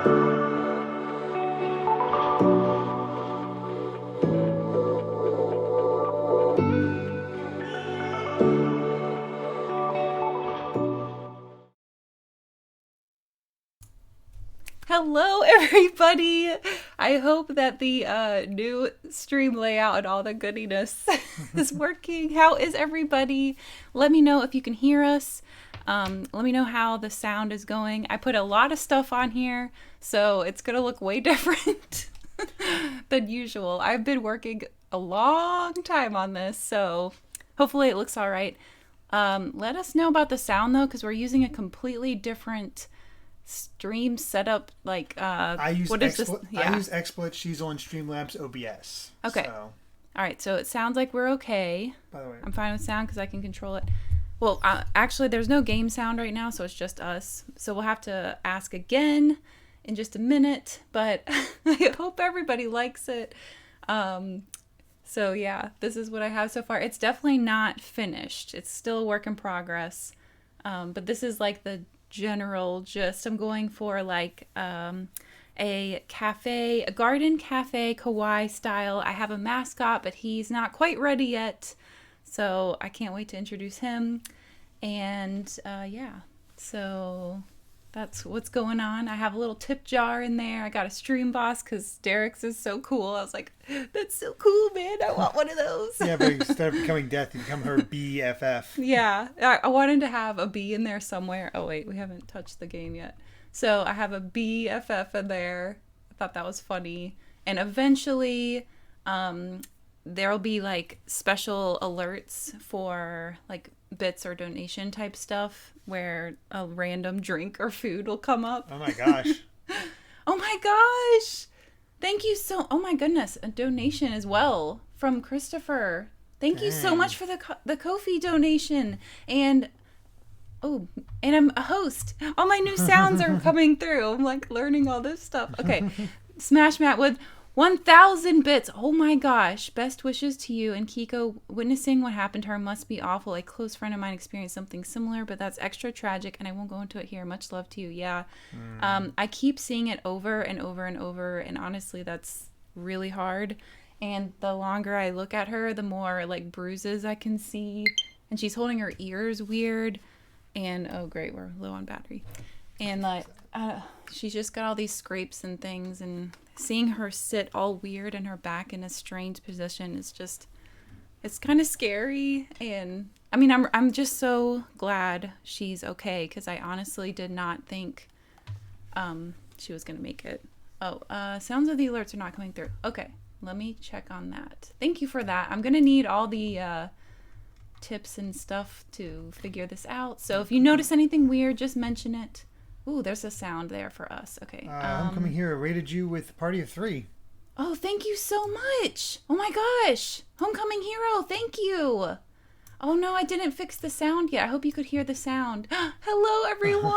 Hello, everybody. I hope that the new stream layout and all the goodiness is working. How is everybody? Let me know if you can hear us. Let me know how the sound is going. I put a lot of stuff on here, so it's going to look way different than usual. I've been working a long time on this, so hopefully it looks all right. Let us know about the sound, though, because we're using a completely different stream setup. Like I use what is this? Yeah. I use XSplit. She's on Streamlabs OBS. Okay. So, all right, so it sounds like we're okay. by the way, I'm fine with sound because I can control it. Well, actually there's no game sound right now, so it's just us, so we'll have to ask again in just a minute, but I hope everybody likes it. So yeah, this is what I have so far. It's definitely not finished, it's still a work in progress, but this is like the general gist. I'm going for like a garden cafe kawaii style. I have a mascot, but he's not quite ready yet, so I can't wait to introduce him. And yeah, so that's what's going on. I have a little tip jar in there. I got a stream boss because Derek's is so cool. I was like, that's so cool, man. I want one of those. yeah, but instead of becoming Death, you become her BFF. Yeah, I wanted to have a bee in there somewhere. Oh wait, we haven't touched the game yet. So I have a BFF in there. I thought that was funny. And eventually there'll be like special alerts for like bits or donation type stuff where a random drink or food will come up. Oh my gosh. Oh my gosh. Thank you so. Oh my goodness, a donation as well from Christopher. Thank you so much for the Ko-fi donation. And I'm a host. All my new sounds are coming through. I'm like learning all this stuff. Okay. Smash Matt with 1,000 bits. Oh my gosh. Best wishes to you and Kiko. Witnessing what happened to her must be awful. A close friend of mine experienced something similar, but that's extra tragic and I won't go into it here. Much love to you. Yeah. I keep seeing it over and over and over, and honestly that's really hard. And the longer I look at her, the more like bruises I can see. And she's holding her ears weird. And oh great, we're low on battery. And like she's just got all these scrapes and things, and seeing her sit all weird in her back in a strange position is just, it's kind of scary. And I mean, I'm just so glad she's okay, because I honestly did not think she was gonna make it. Sounds of the alerts are not coming through. Okay, let me check on that. Thank you for that. I'm gonna need all the tips and stuff to figure this out, so if you notice anything weird, just mention it. Ooh, there's a sound there for us. Okay. Homecoming Hero rated you with Party of 3. Oh, thank you so much. Oh my gosh. Homecoming Hero, thank you. Oh no, I didn't fix the sound yet. I hope you could hear the sound. Hello, everyone.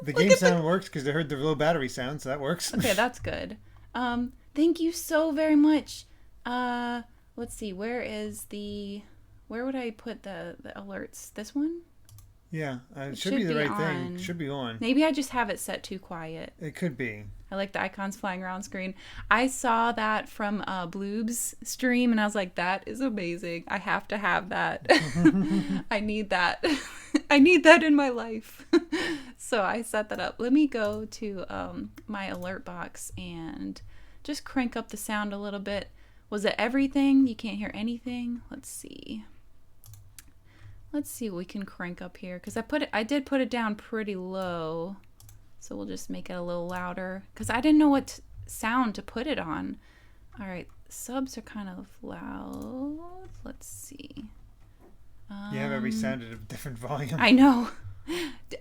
The game sound works because they heard the low battery sound, so that works. Okay, that's good. Thank you so very much. Let's see, where would I put the alerts? This one? Yeah, it should be the right thing. It should be on. Maybe I just have it set too quiet. It could be. I like the icons flying around screen. I saw that from Bloob's stream, and I was like, that is amazing. I have to have that. I need that. I need that in my life. So I set that up. Let me go to my alert box and just crank up the sound a little bit. Was it everything? You can't hear anything? Let's see. Let's see what we can crank up here, because I did put it down pretty low, so we'll just make it a little louder because I didn't know what sound to put it on. All right, subs are kind of loud. Let's see. You have every sound at a different volume. I know.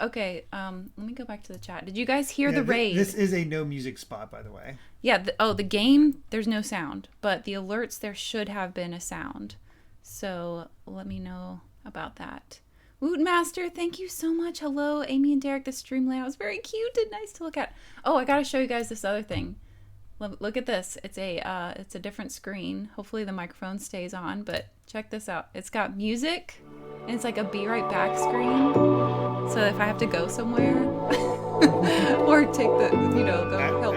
Okay, let me go back to the chat. Did you guys hear the raid? This is a no music spot, by the way. Yeah. The game, there's no sound, but the alerts, there should have been a sound. So let me know about that. Wootmaster, thank you so much. Hello, Amy and Derek. The stream layout is very cute and nice to look at. Oh, I gotta show you guys this other thing. Look at this. It's a different screen. Hopefully the microphone stays on, but check this out. It's got music, and it's like a be right back screen. So if I have to go somewhere or take the, go help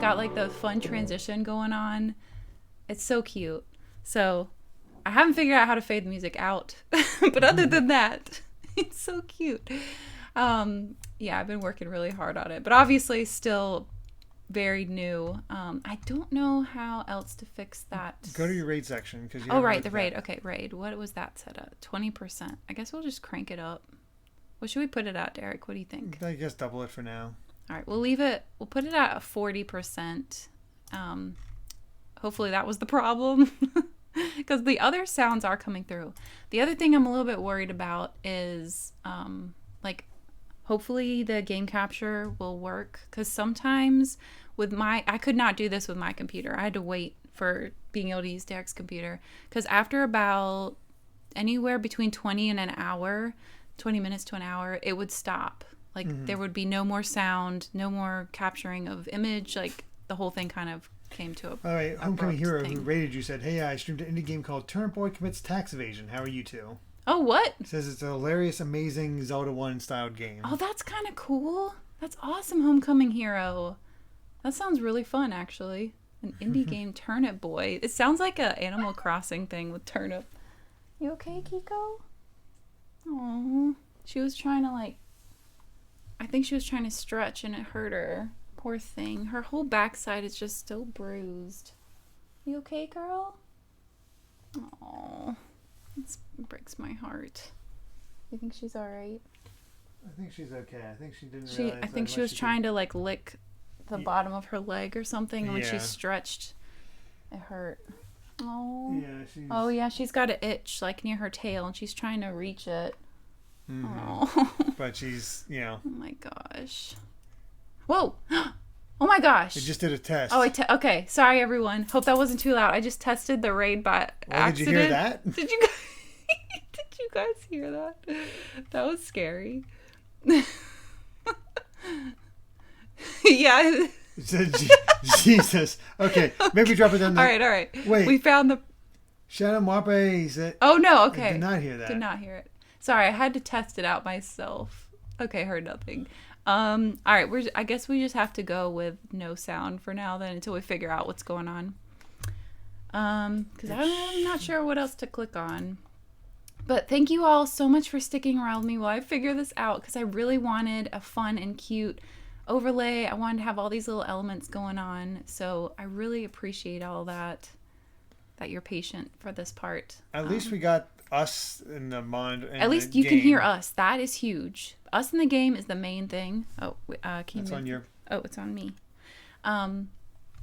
got like the fun transition going on. It's so cute. So I haven't figured out how to fade the music out, but other than that, it's so cute. Yeah, I've been working really hard on it, but obviously still very new. I don't know how else to fix that. Go to your raid section. Right, the raid. Okay, raid. What was that set at? 20%. I guess we'll just crank it up. What should we put it at, Derek? What do you think? I guess double it for now. All right, we'll put it at a 40%. Hopefully that was the problem. Because the other sounds are coming through. The other thing I'm a little bit worried about is, hopefully the game capture will work. Because sometimes I could not do this with my computer. I had to wait for being able to use Derek's computer. Because after about anywhere between 20 and an hour, 20 minutes to an hour, it would stop. There would be no more sound, no more capturing of image. The whole thing kind of came to a... All right, Homecoming Hero, who rated you, said, "Hey, I streamed an indie game called Turnip Boy Commits Tax Evasion. How are you two?" Oh, what? It says it's a hilarious, amazing Zelda 1 styled game. Oh, that's kind of cool. That's awesome, Homecoming Hero. That sounds really fun, actually. An indie game, Turnip Boy. It sounds like a Animal Crossing thing with turnip. You okay, Kiko? Oh, she was trying to I think she was trying to stretch and it hurt her. Poor thing. Her whole backside is just still bruised. You okay, girl? Oh, this breaks my heart. You think she's all right? I think she's okay. I think she didn't realize. I think she was trying to lick the bottom of her leg or something, and when she stretched, it hurt. Oh. Yeah, she's got an itch near her tail, and she's trying to reach it. Mm-hmm. Oh. But she's, Oh my gosh. Whoa. Oh my gosh. I just did a test. Oh, okay. Sorry, everyone. Hope that wasn't too loud. I just tested the raid by accident. Did you hear that? Did you guys hear that? That was scary. Yeah. Jesus. Okay, maybe drop it down there. All right. Wait. We found the... Shadow Marpe said... Oh, no, okay. I did not hear that. Did not hear it. Sorry, I had to test it out myself. Okay, heard nothing. All right, I guess we just have to go with no sound for now then until we figure out what's going on. Because I'm not sure what else to click on. But thank you all so much for sticking around with me while I figure this out, because I really wanted a fun and cute overlay. I wanted to have all these little elements going on. So I really appreciate all that you're patient for this part. At least we got us in the mind. At least you can hear us. That is huge. Us in the game is the main thing. Oh, it's on your... Oh, it's on me.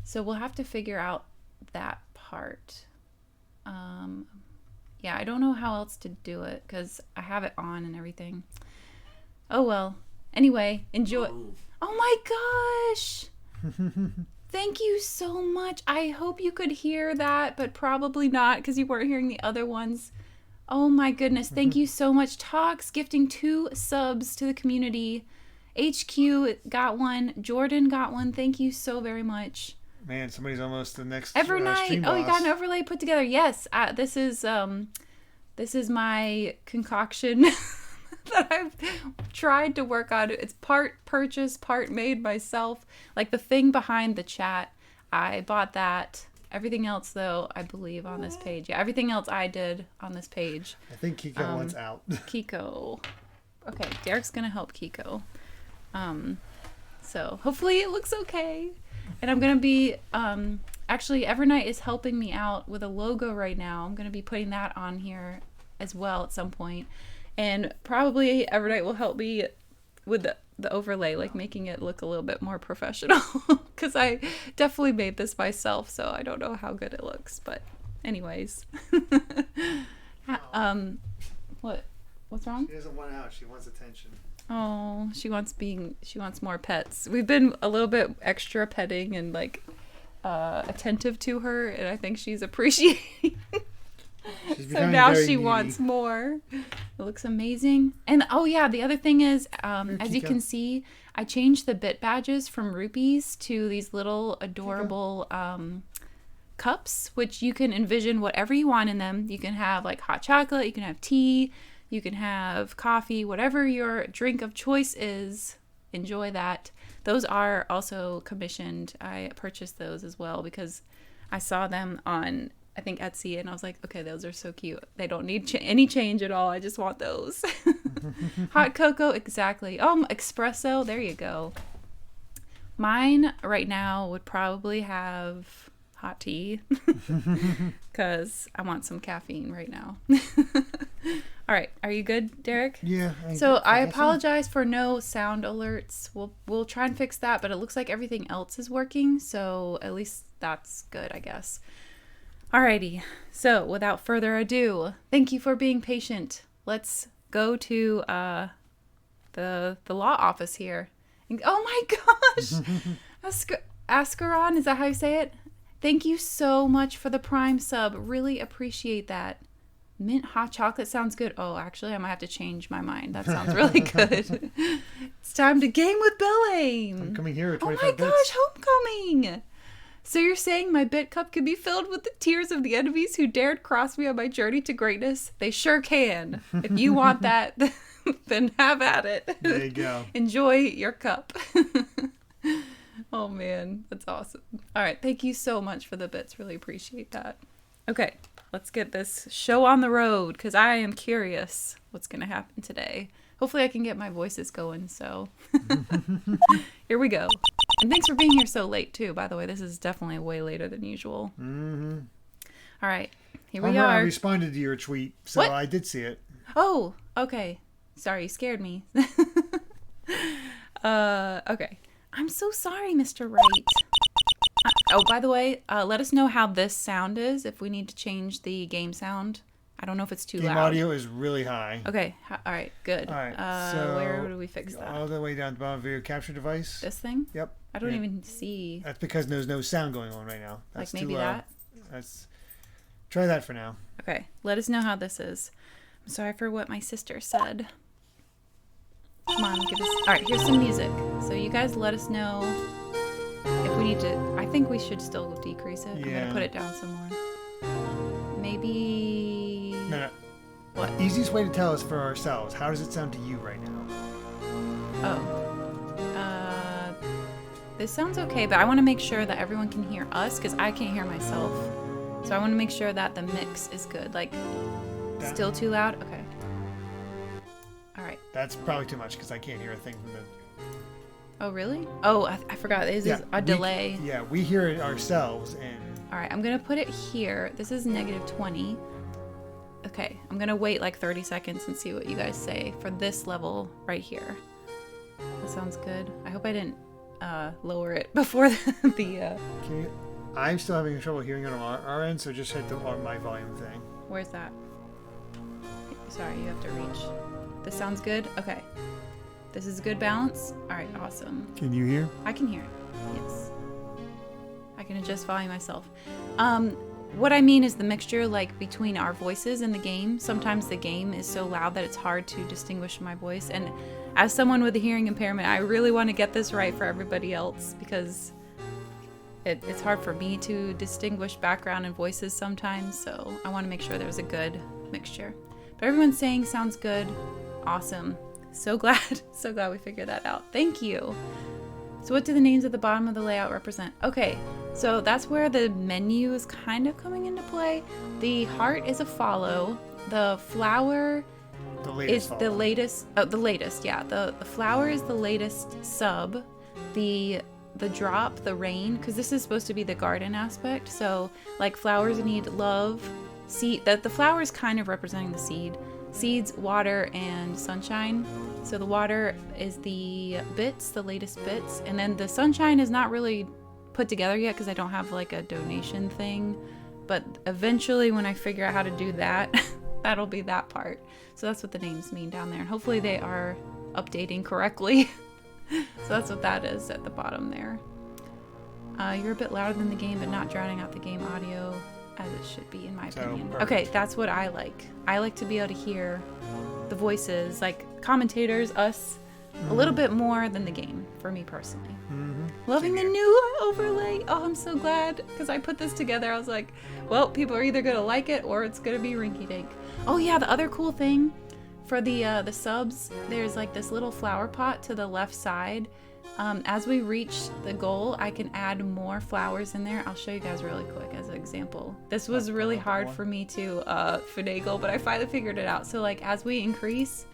So we'll have to figure out that part. Yeah, I don't know how else to do it because I have it on and everything. Oh well. Anyway, enjoy. Oh my gosh! Thank you so much. I hope you could hear that, but probably not because you weren't hearing the other ones. Oh my goodness. Thank you so much. Talks gifting 2 subs to the community. HQ got one. Jordan got one. Thank you so very much. Man, somebody's almost the next Every night. stream Oh, boss. you got an overlay put together. Yes. This is my concoction that I've tried to work on. It's part purchase, part made myself. Like the thing behind the chat, I bought that. Everything else, though, I believe on this page. Yeah, everything else I did on this page. I think Kiko wants out. Kiko. Okay, Derek's going to help Kiko. So hopefully it looks okay. And I'm going to be... actually, Evernight is helping me out with a logo right now. I'm going to be putting that on here as well at some point. And probably Evernight will help me with the overlay, like making it look a little bit more professional. Because I definitely made this myself, so I don't know how good it looks. But anyways. What's wrong? She doesn't want out. She wants attention. Oh, she wants more pets. We've been a little bit extra petting and attentive to her, and I think she's appreciating. So now she needy. Wants more. It looks amazing. And oh yeah, the other thing is, as you can see, I changed the bit badges from rupees to these little adorable cups, which you can envision whatever you want in them. You can have like hot chocolate, you can have tea, you can have coffee, whatever your drink of choice is enjoy that. Those are also commissioned. I purchased those as well because I saw them on, I think, Etsy, and I was like, okay, those are so cute. They don't need any change at all. I just want those. Hot cocoa, exactly. Oh, espresso, there you go. Mine right now would probably have hot tea because I want some caffeine right now. All right, are you good, Derek? Yeah. So I apologize for no sound alerts. We'll try and fix that, but it looks like everything else is working, so at least that's good, I guess. Alrighty, so without further ado, thank you for being patient. Let's go to the law office here. Oh my gosh! Ascaron, is that how you say it? Thank you so much for the Prime sub. Really appreciate that. Mint hot chocolate sounds good. Oh, actually, I might have to change my mind. That sounds really good. It's time to game with BelleAim. I'm coming here at 25 Oh my bits. gosh, homecoming! So you're saying my bit cup could be filled with the tears of the enemies who dared cross me on my journey to greatness? They sure can. If you want that, then have at it. There you go. Enjoy your cup. Oh man, that's awesome. All right, thank you so much for the bits. Really appreciate that. Okay, let's get this show on the road because I am curious what's going to happen today. Hopefully I can get my voices going, so here we go. And thanks for being here so late too, by the way. This is definitely way later than usual. Mm-hmm. All right, here we I are. responded to your tweet, so What? I did see it. Oh, okay. Sorry, you scared me. Okay. I'm so sorry, Mr. Wright. Oh, by the way, let us know how this sound is, if we need to change the game sound. I don't know if it's too Game loud. audio is really high. Okay, all right, good. All right, so where do we fix that? all the way down to the bottom of your capture device. This thing? Yep. I don't even see. That's because there's no sound going on right now. That's Like maybe too low. that? That's. Try that for now. Okay, let us know how this is. I'm sorry for what my sister said. Come on, give us... All right, here's some music. So you guys let us know if we need to... I think we should still decrease it. I'm going to put it down some more. Maybe... No. What? Easiest way to tell is for ourselves. How does it sound to you right now? Oh. This sounds okay, but I want to make sure that everyone can hear us because I can't hear myself. So I want to make sure that the mix is good. Like, still too loud? Okay. All right. That's probably too much because I can't hear a thing from the... Oh, really? Oh, I forgot. This is a delay. Yeah, we hear it ourselves. And All right, I'm going to put it here. This is -20. Okay, I'm going to wait like 30 seconds and see what you guys say for this level right here. That sounds good. I hope I didn't lower it before the... I'm still having trouble hearing it on our end, so just hit my volume thing. Where's that? Sorry, you have to reach. This sounds good? Okay. This is a good balance? All right, awesome. Can you hear? I can hear it. Yes. I can adjust volume myself. What I mean is the mixture, like, between our voices in the game. Sometimes the game is so loud that it's hard to distinguish my voice. And as someone with a hearing impairment, I really want to get this right for everybody else because it's hard for me to distinguish background and voices sometimes. So I want to make sure there's a good mixture. But everyone's saying sounds good. Awesome. So glad we figured that out. Thank you. So what do the names at the bottom of the layout represent? Okay, so that's where the menu is kind of coming into play. The heart is a follow. The flower is the latest. Oh, the latest, yeah. The flower is the latest sub. The drop, the rain, because this is supposed to be the garden aspect. So like flowers need love. Seed. The flower is kind of representing the seed. Seeds, water, and sunshine. So the water is the bits, the latest bits, and then the sunshine is not really put together yet because I don't have like a donation thing, but eventually when I figure out how to do that, that'll be that part. So that's what the names mean down there, and hopefully they are updating correctly. So that's what that is at the bottom there. You're a bit louder than the game, but not drowning out the game audio as it should be, in my opinion. Perfect. Okay, that's what I like. I like to be able to hear the voices, like commentators, us, a little bit more than the game, for me personally. Loving the new overlay. Oh, I'm so glad, because I put this together. I was like, well, people are either going to like it or it's going to be rinky-dink. Oh yeah, the other cool thing, for the subs, there's like this little flower pot to the left side. As we reach the goal, I can add more flowers in there. I'll show you guys really quick as an example. This was really hard for me to finagle, but I finally figured it out. So like as we increase,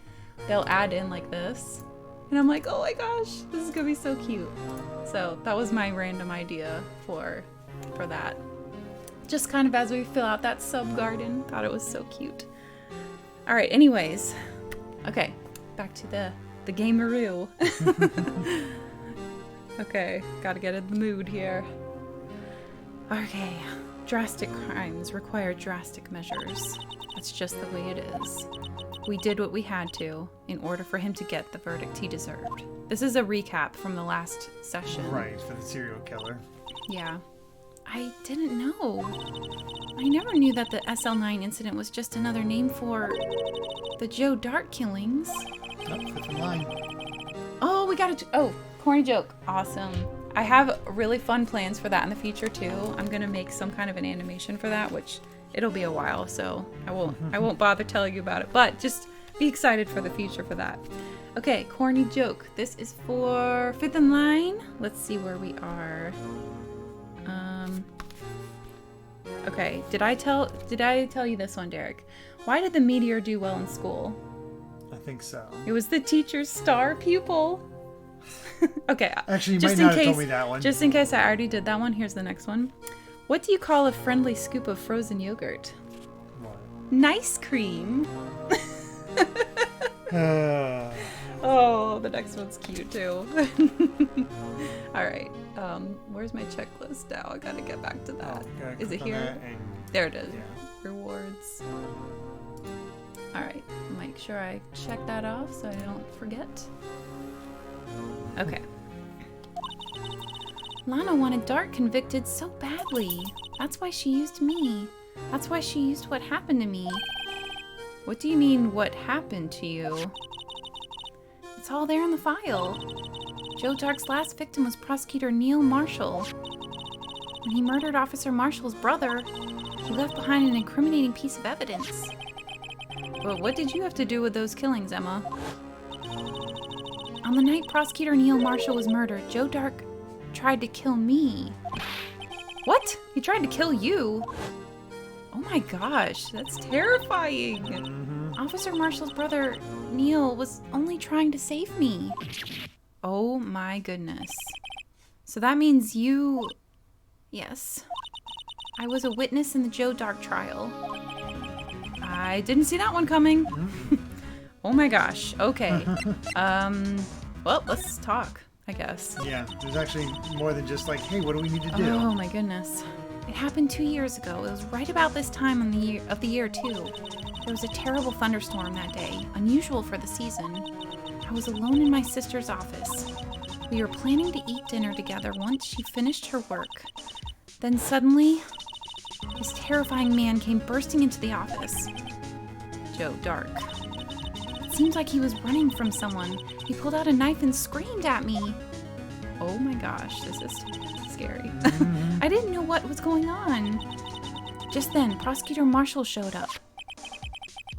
they'll add in like this. And I'm like, oh my gosh, this is gonna be so cute. So that was my random idea for that. Just kind of as we fill out that sub garden, thought it was so cute. All right, anyways, okay, back to the gameroo. Okay, gotta get in the mood here. Okay, drastic crimes require drastic measures. That's just the way it is. We did what we had to in order for him to get the verdict he deserved. This is a recap from the last session. Right, for the serial killer. Yeah. I didn't know. I never knew that the SL9 incident was just another name for the Joe Dart killings. Oh, fifth in line. Oh, we got it. Oh, corny joke. Awesome. I have really fun plans for that in the future too. I'm gonna make some kind of an animation for that, which it'll be a while, so I won't bother telling you about it. But just be excited for the future for that. Okay, corny joke. This is for fifth in line. Let's see where we are. Okay, did I tell you this one, Derek? Why did the meteor do well in school? I think so. It was the teacher's star pupil. Okay. Actually, you might not have told me that one. Just in case I already did that one, here's the next one. What do you call a friendly scoop of frozen yogurt? What? Nice cream. Oh, the next one's cute too. All right. Where's my checklist now? I gotta get back to that. Is it here? There it is. Yeah. Rewards. All right. Make sure I check that off so I don't forget. Okay. Lana wanted Dart convicted so badly. That's why she used me. That's why she used what happened to me. What do you mean, what happened to you? It's all there in the file. Joe Dark's last victim was Prosecutor Neil Marshall. When he murdered Officer Marshall's brother, he left behind an incriminating piece of evidence. But what did you have to do with those killings, Emma? On the night Prosecutor Neil Marshall was murdered, Joe Dark tried to kill me. What? He tried to kill you? Oh my gosh, that's terrifying. Mm-hmm. Officer Marshall's brother, Neil, was only trying to save me. Oh my goodness. So that means you... Yes. I was a witness in the Joe Dark trial. I didn't see that one coming. Oh my gosh. Okay. Well, let's talk, I guess. Yeah, there's actually more than just like, hey, what do we need to do? Oh my goodness. It happened 2 years ago. It was right about this time of the year too. There was a terrible thunderstorm that day, unusual for the season. I was alone in my sister's office. We were planning to eat dinner together once she finished her work. Then suddenly, this terrifying man came bursting into the office. Joe Dark. It seemed like he was running from someone. He pulled out a knife and screamed at me. Oh my gosh, this is scary. Mm-hmm. I didn't know what was going on. Just then, Prosecutor Marshall showed up.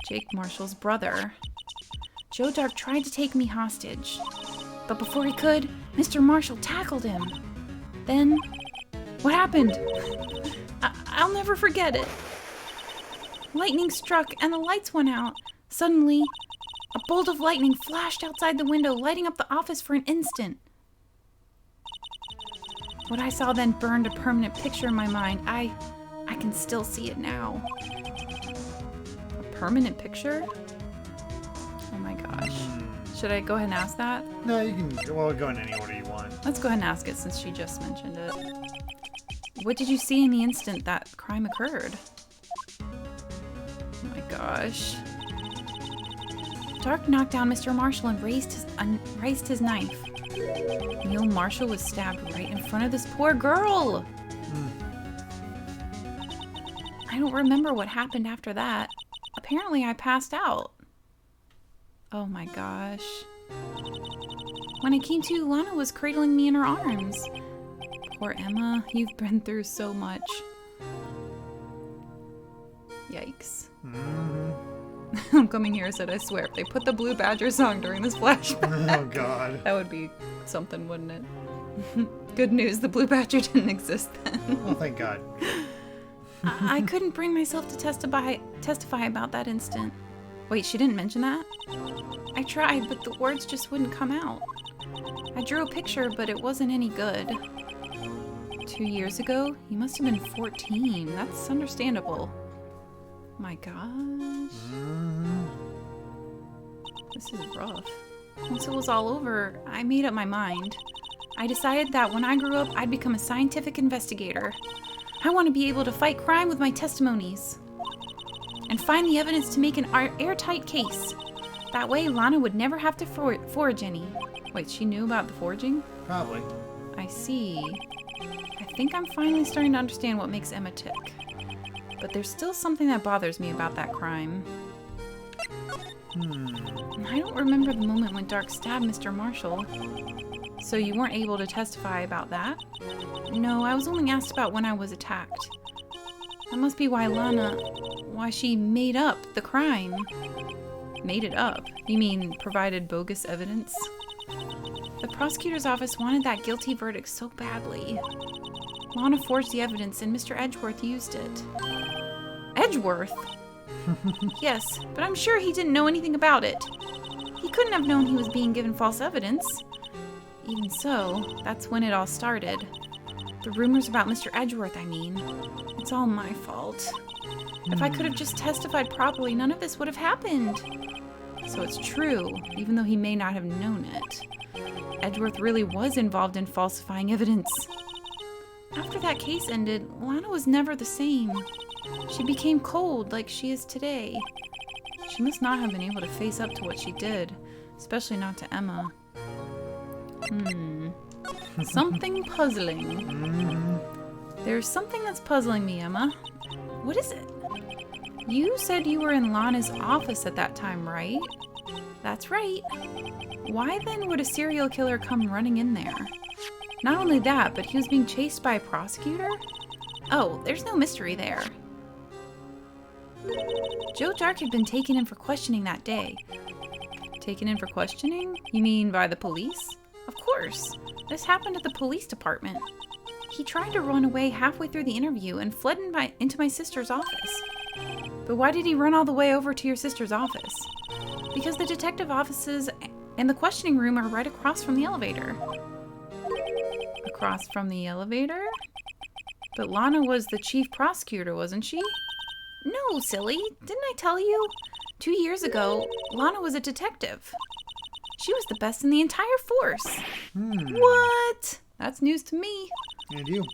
Jake Marshall's brother. Joe Dark tried to take me hostage. But before he could, Mr. Marshall tackled him. Then, what happened? I'll never forget it. Lightning struck and the lights went out. Suddenly, a bolt of lightning flashed outside the window, lighting up the office for an instant. What I saw then burned a permanent picture in my mind. I can still see it now. A permanent picture? Oh my gosh. Should I go ahead and ask that? No, you can go in any order you want. Let's go ahead and ask it since she just mentioned it. What did you see in the instant that crime occurred? Oh my gosh. Dark knocked down Mr. Marshall and raised his knife. Neil Marshall was stabbed right in front of this poor girl. I don't remember what happened after that. Apparently I passed out. Oh my gosh. When I came to, Lana was cradling me in her arms. Poor Emma, you've been through so much. Yikes. I'm coming here said, I swear, if they put the Blue Badger song during this flashback. Oh, God. That would be something, wouldn't it? Good news, the Blue Badger didn't exist then. Oh, thank God. I couldn't bring myself to testify about that instant. Wait, she didn't mention that? I tried, but the words just wouldn't come out. I drew a picture, but it wasn't any good. 2 years ago? You must have been 14. That's understandable. My gosh. This is rough. Once it was all over, I made up my mind. I decided that when I grew up, I'd become a scientific investigator. I want to be able to fight crime with my testimonies. And find the evidence to make an airtight case. That way, Lana would never have to forge any. Wait, she knew about the forging? Probably. I see. I think I'm finally starting to understand what makes Emma tick. But there's still something that bothers me about that crime. I don't remember the moment when Dark stabbed Mr. Marshall. So you weren't able to testify about that? No, I was only asked about when I was attacked. That must be why she made up the crime. Made it up? You mean provided bogus evidence? The prosecutor's office wanted that guilty verdict so badly. Lana forged the evidence and Mr. Edgeworth used it. Edgeworth? Yes, but I'm sure he didn't know anything about it. He couldn't have known he was being given false evidence. Even so, that's when it all started. The rumors about Mr. Edgeworth, I mean. It's all my fault. If I could have just testified properly, none of this would have happened. So it's true, even though he may not have known it. Edgeworth really was involved in falsifying evidence. After that case ended, Lana was never the same. She became cold like she is today. She must not have been able to face up to what she did, especially not to Emma. Something puzzling. There's something that's puzzling me, Emma. What is it? You said you were in Lana's office at that time, right? That's right. Why then would a serial killer come running in there? Not only that, but he was being chased by a prosecutor? Oh, there's no mystery there. Joe Dark had been taken in for questioning that day. Taken in for questioning? You mean by the police? Of course. This happened at the police department. He tried to run away halfway through the interview and fled into my sister's office. But why did he run all the way over to your sister's office? Because the detective offices and the questioning room are right across from the elevator. Across from the elevator? But Lana was the chief prosecutor, wasn't she? No, silly. Didn't I tell you? 2 years ago, Lana was a detective. She was the best in the entire force. What? That's news to me. And you.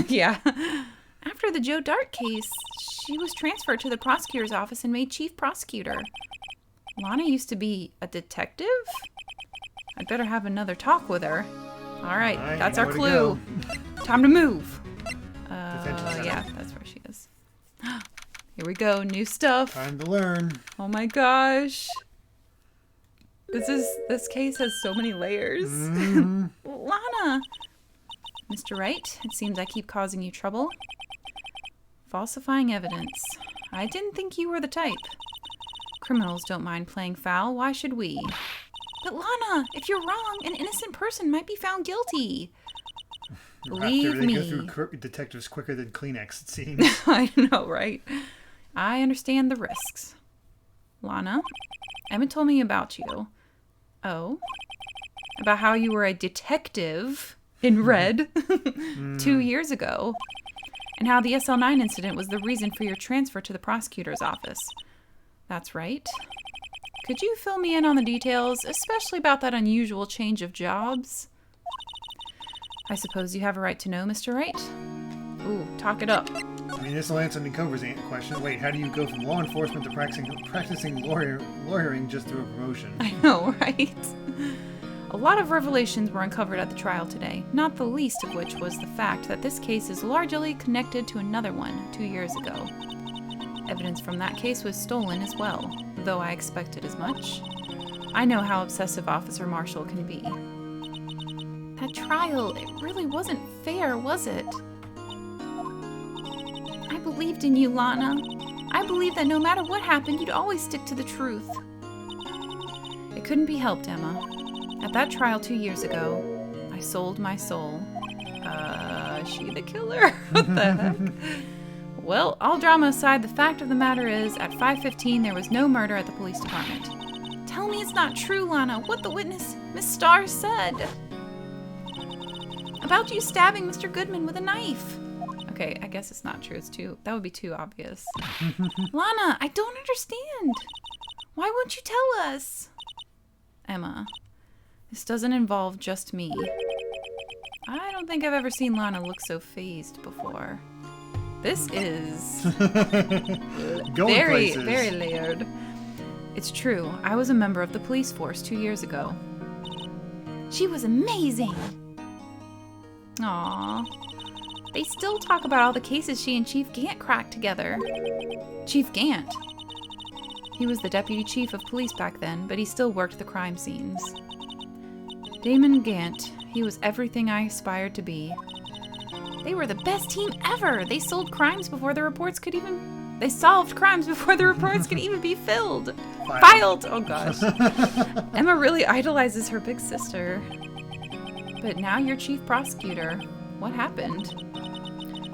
Yeah. After the Joe Dart case, she was transferred to the prosecutor's office and made chief prosecutor. Lana used to be a detective? I'd better have another talk with her. All right, that's our clue. Time to move. Yeah, that's where she is. Here we go, new stuff. Time to learn. Oh my gosh. This case has so many layers. Lana! Mr. Wright, it seems I keep causing you trouble. Falsifying evidence. I didn't think you were the type. Criminals don't mind playing foul, why should we? But Lana, if you're wrong, an innocent person might be found guilty. Believe me. They go through detectives quicker than Kleenex, it seems. I know, right? I understand the risks. Lana, Emma told me about you. Oh? About how you were a detective in Red 2 years ago. And how the SL9 incident was the reason for your transfer to the prosecutor's office. That's right. Could you fill me in on the details, especially about that unusual change of jobs? I suppose you have a right to know, Mr. Wright? Ooh, talk it up. I mean, this will answer Nicover's question. Wait, how do you go from law enforcement to practicing lawyering just through a promotion? I know, right? A lot of revelations were uncovered at the trial today, not the least of which was the fact that this case is largely connected to another one 2 years ago. Evidence from that case was stolen as well, though I expected as much. I know how obsessive Officer Marshall can be. That trial, it really wasn't fair, was it? I believed in you, Lana. I believe that no matter what happened, you'd always stick to the truth. It couldn't be helped, Emma. At that trial 2 years ago, I sold my soul. Is she the killer? What the heck? Well, all drama aside, the fact of the matter is, at 5:15, there was no murder at the police department. Tell me it's not true, Lana, what the witness, Miss Starr, said. About you stabbing Mr. Goodman with a knife. Okay, I guess it's not true. That would be too obvious. Lana, I don't understand. Why won't you tell us? Emma, this doesn't involve just me. I don't think I've ever seen Lana look so fazed before. This is very layered. It's true. I was a member of the police force 2 years ago. She was amazing. Aww. They still talk about all the cases she and Chief Gant cracked together. Chief Gant? He was the deputy chief of police back then, but he still worked the crime scenes. Damon Gant, he was everything I aspired to be. They were the best team ever! They solved crimes before the reports could even be filed. Oh gosh. Emma really idolizes her big sister. But now you're chief prosecutor. What happened?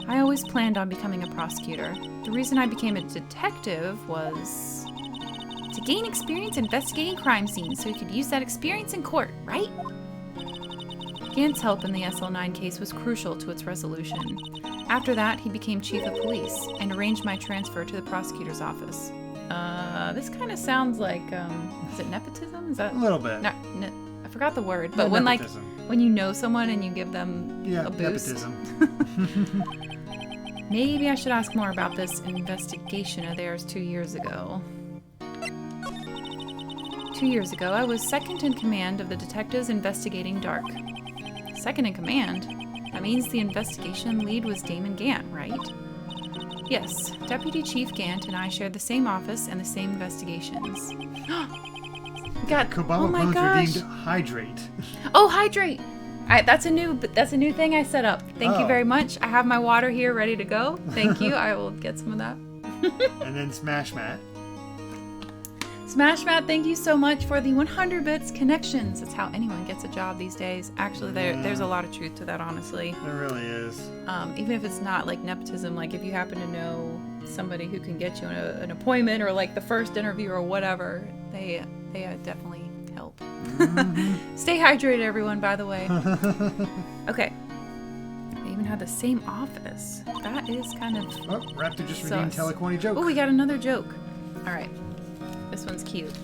I always planned on becoming a prosecutor. The reason I became a detective was to gain experience investigating crime scenes so you could use that experience in court, right? Gant's help in the SL9 case was crucial to its resolution. After that, he became chief of police and arranged my transfer to the prosecutor's office. This kind of sounds like, is it nepotism? Is that A little bit. I forgot the word, but when nepotism. when you know someone and you give them a boost. Nepotism. Maybe I should ask more about this investigation of theirs 2 years ago. 2 years ago, I was second in command of the detectives investigating Dark. Second in command? That means the investigation lead was Damon Gant, right? Yes, Deputy Chief Gant and I shared the same office and the same investigations. Kabbalah bones redeemed hydrate. Oh, hydrate! That's a new thing I set up. Thank you very much. I have my water here ready to go. Thank you. I will get some of that. And then Smash Mat. Smash Mat, thank you so much for the 100 bits connections. That's how anyone gets a job these days. Actually, there's a lot of truth to that, honestly. There really is. Even if it's not like nepotism, like if you happen to know somebody who can get you an appointment or like the first interview or whatever, they definitely help. Mm-hmm. Stay hydrated, everyone, by the way. Okay. They even have the same office. That is kind of... Oh, Raptor just redeemed Telecorny joke. Oh, we got another joke. All right. This one's cute.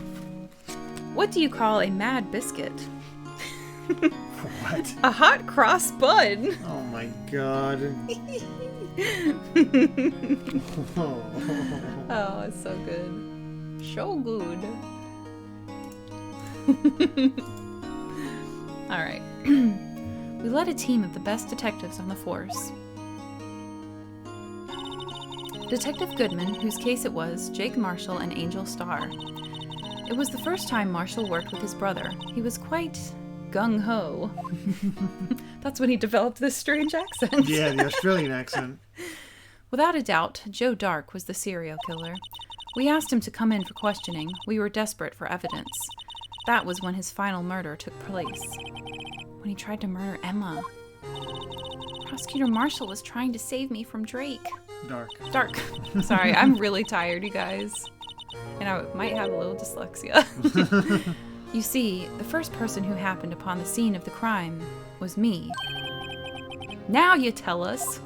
What do you call a mad biscuit? What? A hot cross bun. Oh my god. Oh, it's so good. So good. Alright. We led a team of the best detectives on the force. Detective Goodman, whose case it was, Jake Marshall, and Angel Starr. It was the first time Marshall worked with his brother. He was quite gung-ho. That's when he developed this strange accent. Yeah, the Australian accent. Without a doubt, Joe Dark was the serial killer. We asked him to come in for questioning. We were desperate for evidence. That was when his final murder took place. When he tried to murder Emma. Prosecutor Marshall was trying to save me from Drake. Dark. Sorry, I'm really tired, you guys. And I might have a little dyslexia. You see, the first person who happened upon the scene of the crime was me. Now you tell us.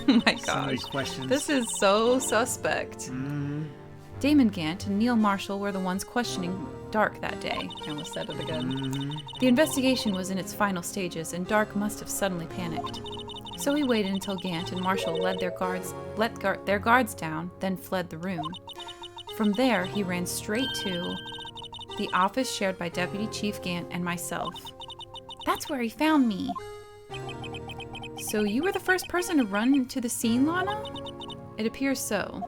Oh my gosh. So many questions. This is so suspect. Mm-hmm. Damon Gant and Neil Marshall were the ones questioning Dark that day. I almost said it again. Mm-hmm. The investigation was in its final stages, and Dark must have suddenly panicked. So he waited until Gant and Marshall let their guards down, then fled the room. From there, he ran straight to the office shared by Deputy Chief Gant and myself. That's where he found me. So you were the first person to run to the scene, Lana? It appears so.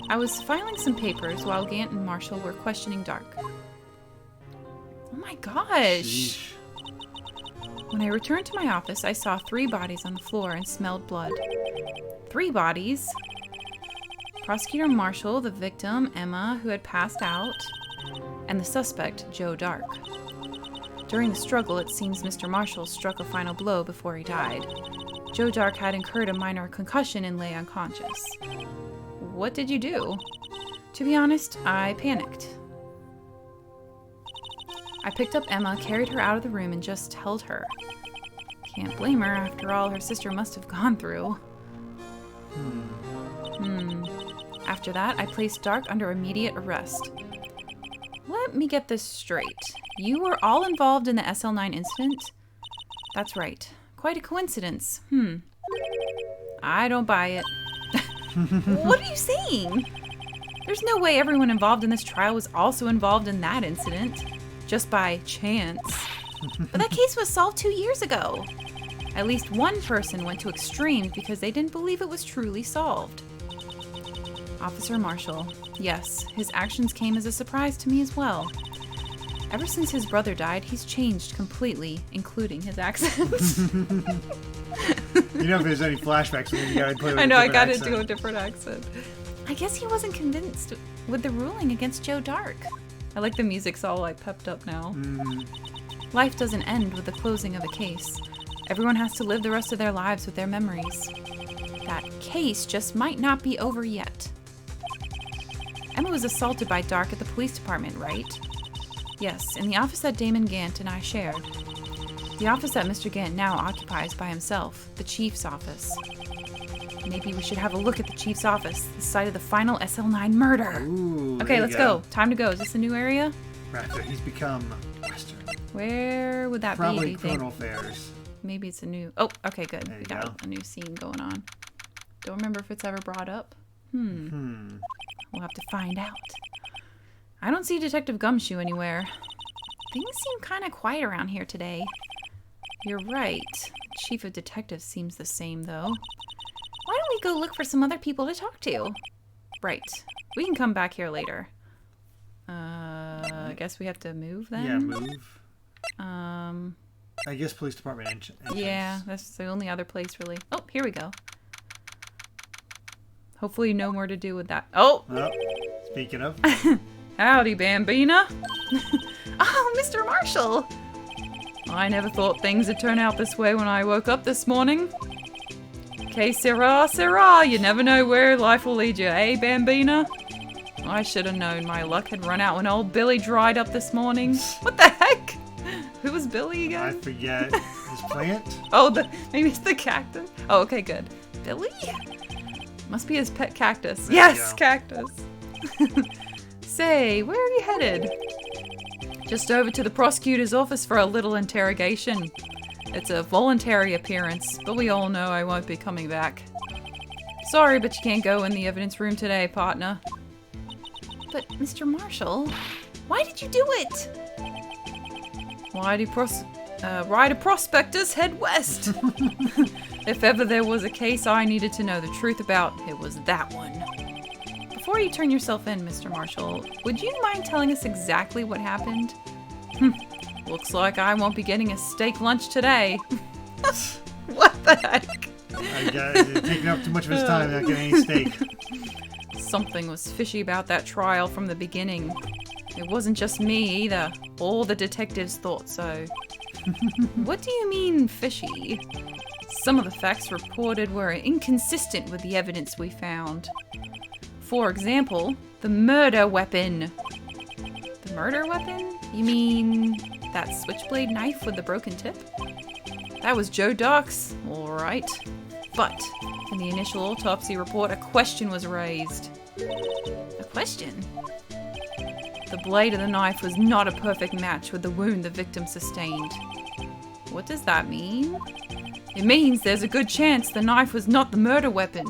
I was filing some papers while Gant and Marshall were questioning Dark. Oh my gosh! Sheesh. When I returned to my office, I saw 3 bodies on the floor and smelled blood. 3 bodies? Prosecutor Marshall, the victim, Emma, who had passed out, and the suspect, Joe Dark. During the struggle, it seems Mr. Marshall struck a final blow before he died. Joe Dark had incurred a minor concussion and lay unconscious. What did you do? To be honest, I panicked. I picked up Emma, carried her out of the room, and just held her. Can't blame her after all her sister must have gone through. After that, I placed Dark under immediate arrest. Let me get this straight. You were all involved in the SL9 incident? That's right. Quite a coincidence. I don't buy it. What are you saying? There's no way everyone involved in this trial was also involved in that incident. Just by chance. But that case was solved 2 years ago. At least one person went to extremes because they didn't believe it was truly solved. Officer Marshall. Yes, his actions came as a surprise to me as well. Ever since his brother died, he's changed completely, including his accent. You know, if there's any flashbacks, you gotta play with I know, I gotta accent. do a different accent. I guess he wasn't convinced with the ruling against Joe Dark. I like the music's all like pepped up now. Life doesn't end with the closing of a case. Everyone has to live the rest of their lives with their memories. That case just might not be over yet. Emma was assaulted by Dark at the police department, right? Yes, in the office that Damon Gant and I shared. The office that Mr. Gant now occupies by himself, the chief's office. Maybe we should have a look at the chief's office, the site of the final SL9 murder. Ooh, Okay, let's go. Time to go. Is this a new area? Right, so he's become Western. Where would that be, do Probably you think? criminal affairs. Maybe it's a new... Oh, okay, good. There We you got go. a new scene going on. Don't remember if it's ever brought up. We'll have to find out. I don't see Detective Gumshoe anywhere. Things seem kind of quiet around here today. You're right. Chief of Detectives seems the same, though. Why don't we go look for some other people to talk to? Right. We can come back here later. I guess we have to move then? Yeah, move. I guess police department entrance. Yeah, that's the only other place, really. Oh, here we go. Hopefully no more to do with that. Oh! Oh, speaking of. Howdy, Bambina. Oh, Mr. Marshall. I never thought things would turn out this way when I woke up this morning. Que sera, you never know where life will lead you, eh, Bambina? I should have known my luck had run out when old Billy dried up this morning. What the heck? Who was Billy again? I forget. His plant? Oh, maybe it's the cactus. Oh, okay, good. Billy? Must be his pet cactus. There Yes, you go. cactus. Say, where are you headed? Just over to the prosecutor's office for a little interrogation. It's a voluntary appearance, but we all know I won't be coming back. Sorry, but you can't go in the evidence room today, partner. But, Mr. Marshall, why did you do it? Why do prospectors head west? If ever there was a case I needed to know the truth about, it was that one. Before you turn yourself in, Mr. Marshall, would you mind telling us exactly what happened? Looks like I won't be getting a steak lunch today. What the heck? I got it. Taking up too much of his time, not getting any steak. Something was fishy about that trial from the beginning. It wasn't just me either. All the detectives thought so. What do you mean, fishy? Some of the facts reported were inconsistent with the evidence we found. For example, the murder weapon. The murder weapon? You mean that switchblade knife with the broken tip? That was Joe Dark's, all right. But in the initial autopsy report, a question was raised. A question? The blade of the knife was not a perfect match with the wound the victim sustained. What does that mean? It means there's a good chance the knife was not the murder weapon.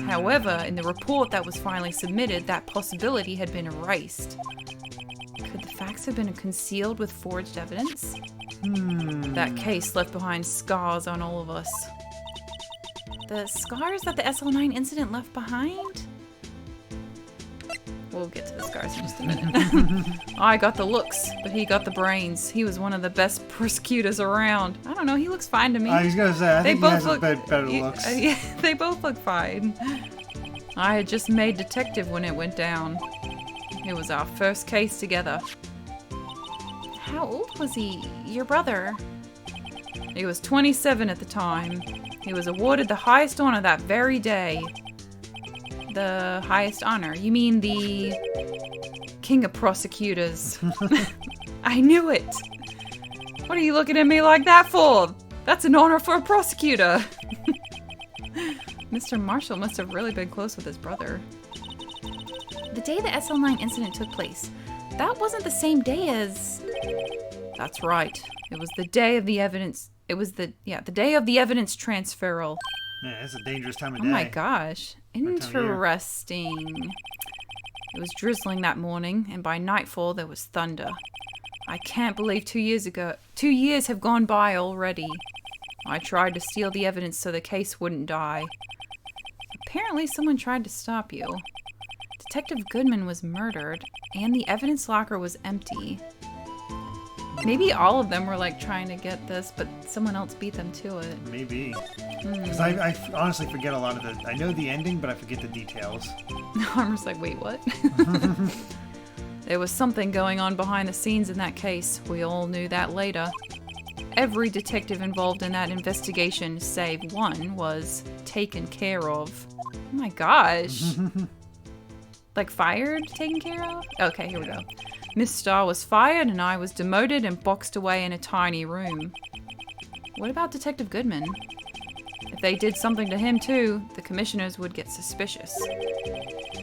However, in the report that was finally submitted, that possibility had been erased. Could the facts have been concealed with forged evidence? That case left behind scars on all of us. The scars that the SL9 incident left behind? We'll get to the scars in just a minute. I got the looks, but he got the brains. He was one of the best prosecutors around. I don't know, he looks fine to me. I was gonna say, I think he has better looks. Yeah, they both look fine. I had just made detective when it went down. It was our first case together. How old was he, your brother? He was 27 at the time. He was awarded the highest honor that very day. The highest honor? You mean the King of Prosecutors? I knew it! What are you looking at me like that for? That's an honor for a prosecutor! Mr. Marshall must have really been close with his brother. The day the SL9 incident took place, that wasn't the same day as... That's right. It was the day of the evidence... It was the day of the evidence transferal. Yeah, that's a dangerous time of day. Oh my gosh. Interesting. It was drizzling that morning, and by nightfall there was thunder. I can't believe 2 years have gone by already. I tried to steal the evidence so the case wouldn't die. Apparently someone tried to stop you. Detective Goodman was murdered, and the evidence locker was empty. Maybe all of them were like trying to get this, but someone else beat them to it. Maybe. Because I honestly forget a lot of I know the ending, but I forget the details. I'm just like, wait, what? There was something going on behind the scenes in that case. We all knew that later. Every detective involved in that investigation, save one, was taken care of. Oh my gosh. Like fired, taken care of? Okay, here we go. Miss Starr was fired and I was demoted and boxed away in a tiny room. What about Detective Goodman? If they did something to him too, the commissioners would get suspicious.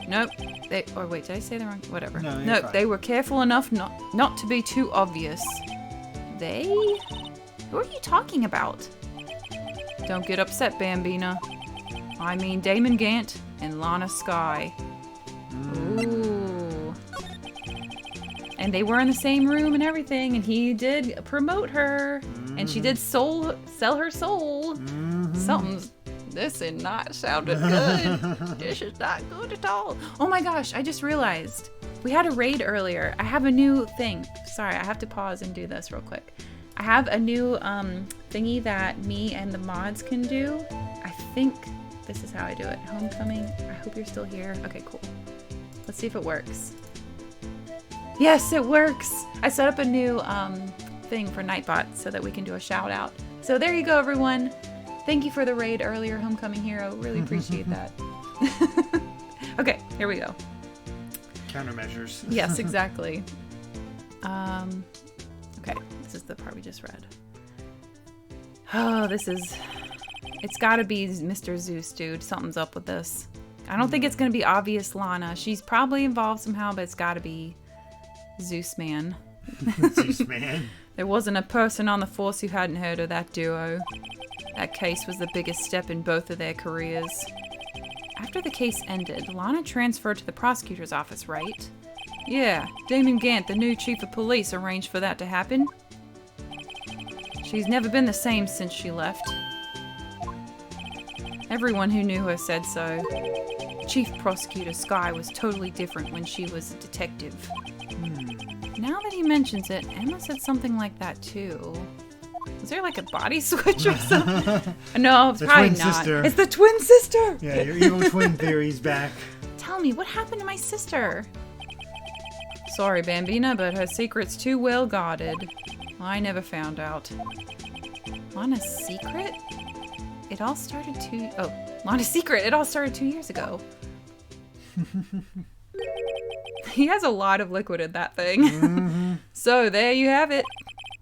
Nope. Wait, did I say the wrong? Whatever. No, they were careful enough not to be too obvious. They? Who are you talking about? Don't get upset, Bambina. I mean Damon Gant and Lana Skye. Ooh. And they were in the same room and everything, and he did promote her, and she did sell her soul. This is not sounding good. This is not good at all. Oh my gosh, I just realized. We had a raid earlier. I have a new thing. Sorry, I have to pause and do this real quick. I have a new thingy that me and the mods can do. I think this is how I do it. Homecoming. I hope you're still here. Okay, cool. Let's see if it works. Yes, it works. I set up a new thing for Nightbot so that we can do a shout out. So there you go, everyone. Thank you for the raid earlier, Homecoming Hero. Really appreciate that. Okay, here we go. Countermeasures. Yes, exactly. Okay, this is the part we just read. Oh, it's gotta be Mr. Zeus, dude. Something's up with this. I don't think it's gonna be obvious Lana. She's probably involved somehow, but it's gotta be Zeus Man. Zeus Man. There wasn't a person on the force who hadn't heard of that duo. That case was the biggest step in both of their careers. After the case ended, Lana transferred to the prosecutor's office, right? Yeah, Damon Gant, the new chief of police, arranged for that to happen. She's never been the same since she left. Everyone who knew her said so. Chief Prosecutor Skye was totally different when she was a detective. Now that he mentions it, Emma said something like that too. Was there like a body switch or something? No, it's probably not. Sister. It's the twin sister! Yeah, your evil twin theory's back. Tell me, what happened to my sister? Sorry, Bambina, but her secret's too well guarded. I never found out. Lana's secret? It all started Lana's secret! It all started 2 years ago. He has a lot of liquid in that thing. So there you have it.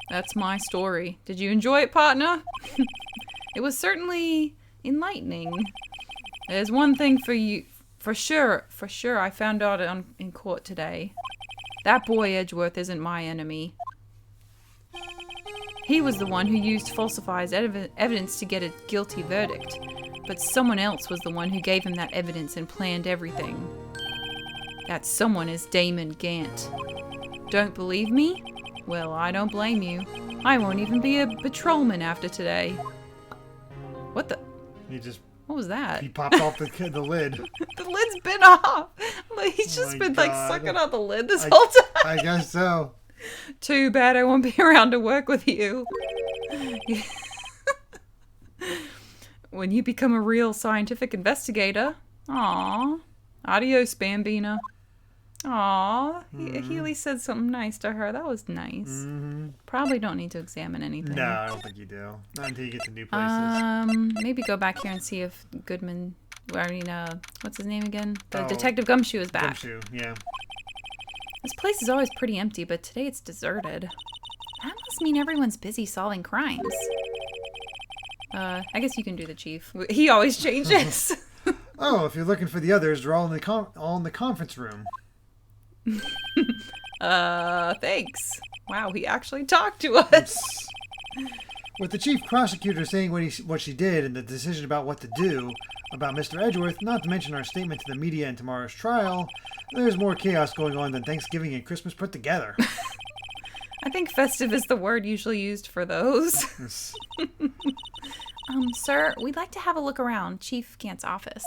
That's my story. Did you enjoy it, partner? It was certainly enlightening. There's one thing for sure I found out in court today. That boy Edgeworth isn't my enemy. He was the one who used falsified evidence to get a guilty verdict. But someone else was the one who gave him that evidence and planned everything. That someone is Damon Gant. Don't believe me? Well, I don't blame you. I won't even be a patrolman after today. What the? What was that? He popped off the lid. The lid's been off. He's just been like sucking on the lid this whole time. I guess so. Too bad I won't be around to work with you. When you become a real scientific investigator, Aw. Adios, Bambina. Aw. He at least said something nice to her. That was nice. Mm-hmm. Probably don't need to examine anything. No, I don't think you do. Not until you get to new places. Maybe go back here and see if Goodman... what's his name again? Oh, Detective Gumshoe is back. Gumshoe, yeah. This place is always pretty empty, but today it's deserted. That must mean everyone's busy solving crimes. I guess you can do the chief. He always changes. Oh, if you're looking for the others, they're all in the conference room. Thanks. Wow, he actually talked to us. With the chief prosecutor saying what she did and the decision about what to do about Mr. Edgeworth, not to mention our statement to the media in tomorrow's trial, there's more chaos going on than Thanksgiving and Christmas put together. I think festive is the word usually used for those. Sir, we'd like to have a look around Chief Gant's office.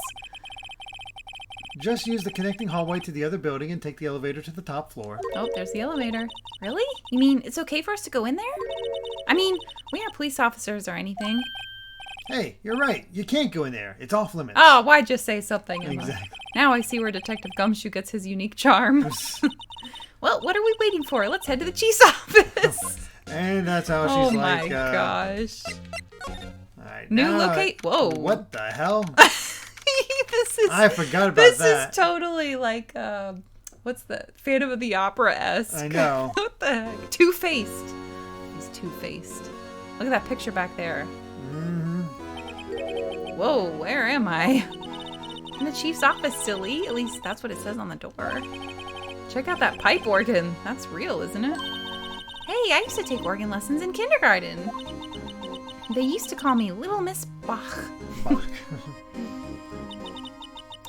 Just use the connecting hallway to the other building and take the elevator to the top floor. Oh, there's the elevator. Really? You mean it's okay for us to go in there? I mean, we aren't police officers or anything. Hey, you're right. You can't go in there. It's off limits. Oh, why just say something, Emma? Exactly. Now I see where Detective Gumshoe gets his unique charm. Well, what are we waiting for? Let's head to the chief's office. And that's how she's like... Oh my gosh. Right, New locate... Whoa. What the hell? I forgot about that. This is totally like, what's the Phantom of the Opera-esque. I know. What the heck? Two-faced. He's two-faced. Look at that picture back there. Mm-hmm. Whoa, where am I? In the chief's office, silly. At least that's what it says on the door. Check out that pipe organ. That's real, isn't it? Hey, I used to take organ lessons in kindergarten. They used to call me Little Miss Bach. Bach.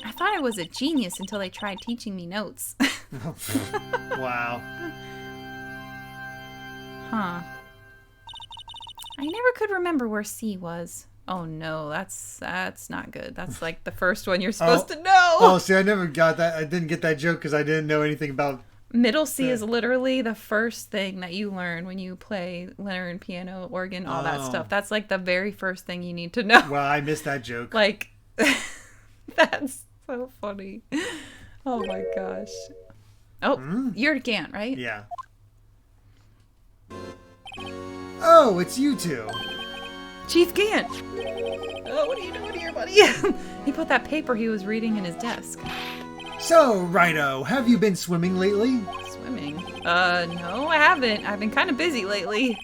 I thought I was a genius until they tried teaching me notes. Wow. Huh. I never could remember where C was. Oh no, that's not good. That's like the first one you're supposed to know. Oh, see, I never got that. I didn't get that joke because I didn't know anything about... Middle C is literally the first thing that you learn when you learn piano, organ, all that stuff. That's like the very first thing you need to know. Well, I missed that joke. Like, that's so funny. Oh my gosh. Oh, you're Gant, right? Yeah. Oh, it's you two. Chief Gant. Oh, what are you doing here, buddy? He put that paper he was reading in his desk. So, Righto, have you been swimming lately? Swimming? No, I haven't. I've been kind of busy lately.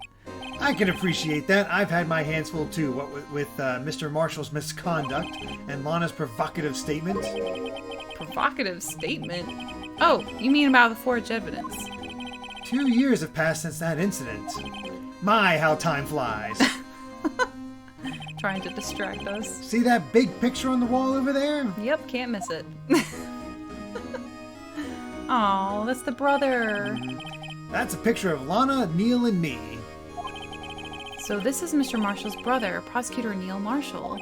I can appreciate that. I've had my hands full too, what with Mr. Marshall's misconduct and Lana's provocative statement. Provocative statement? Oh, you mean about the forged evidence? 2 years have passed since that incident. My, how time flies. Trying to distract us. See that big picture on the wall over there? Yep, can't miss it. Oh, that's the brother. That's a picture of Lana, Neil, and me. So this is Mr. Marshall's brother, Prosecutor Neil Marshall.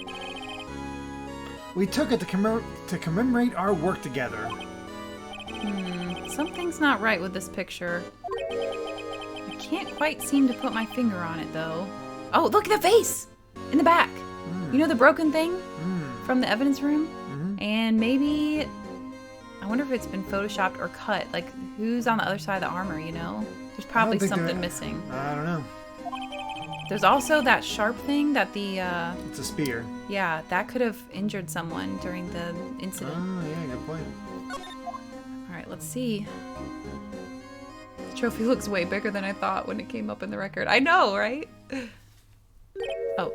We took it to commemorate our work together. Something's not right with this picture. I can't quite seem to put my finger on it, though. Oh, look at the vase! In the back. You know the broken thing from the evidence room? And maybe... I wonder if it's been photoshopped or cut. Like, who's on the other side of the armor, you know? There's probably something missing. I don't know. There's also that sharp thing that the... It's a spear. Yeah, that could have injured someone during the incident. Oh, yeah, good point. Alright, let's see. The trophy looks way bigger than I thought when it came up in the record. I know, right? Oh,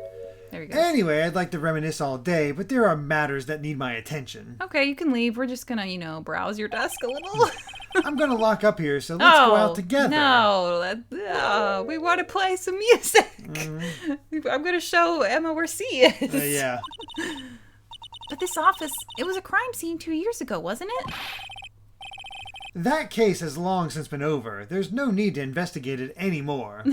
there we go. Anyway, I'd like to reminisce all day, but there are matters that need my attention. Okay, you can leave. We're just gonna, browse your desk a little. I'm gonna lock up here, so let's go out together. No, we want to play some music. I'm gonna show Emma where C is. Yeah. But this office, it was a crime scene 2 years ago, wasn't it? That case has long since been over. There's no need to investigate it anymore.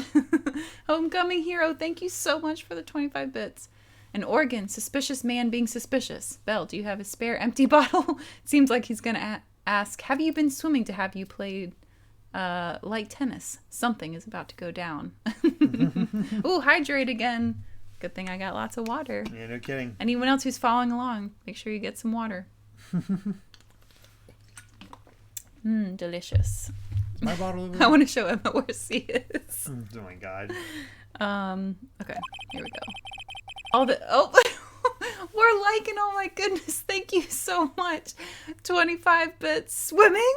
Homecoming hero, thank you so much for the 25 bits. An organ, suspicious man being suspicious. Belle, do you have a spare empty bottle? Seems like he's gonna ask, have you been swimming to have you played light tennis? Something is about to go down. Ooh, hydrate again. Good thing I got lots of water. Yeah, no kidding. Anyone else who's following along, make sure you get some water. Delicious. My bottle over I there? want to show Emma where C is. Oh my god. Okay, here we go. We're liking, oh my goodness, thank you so much. 25-bit swimming.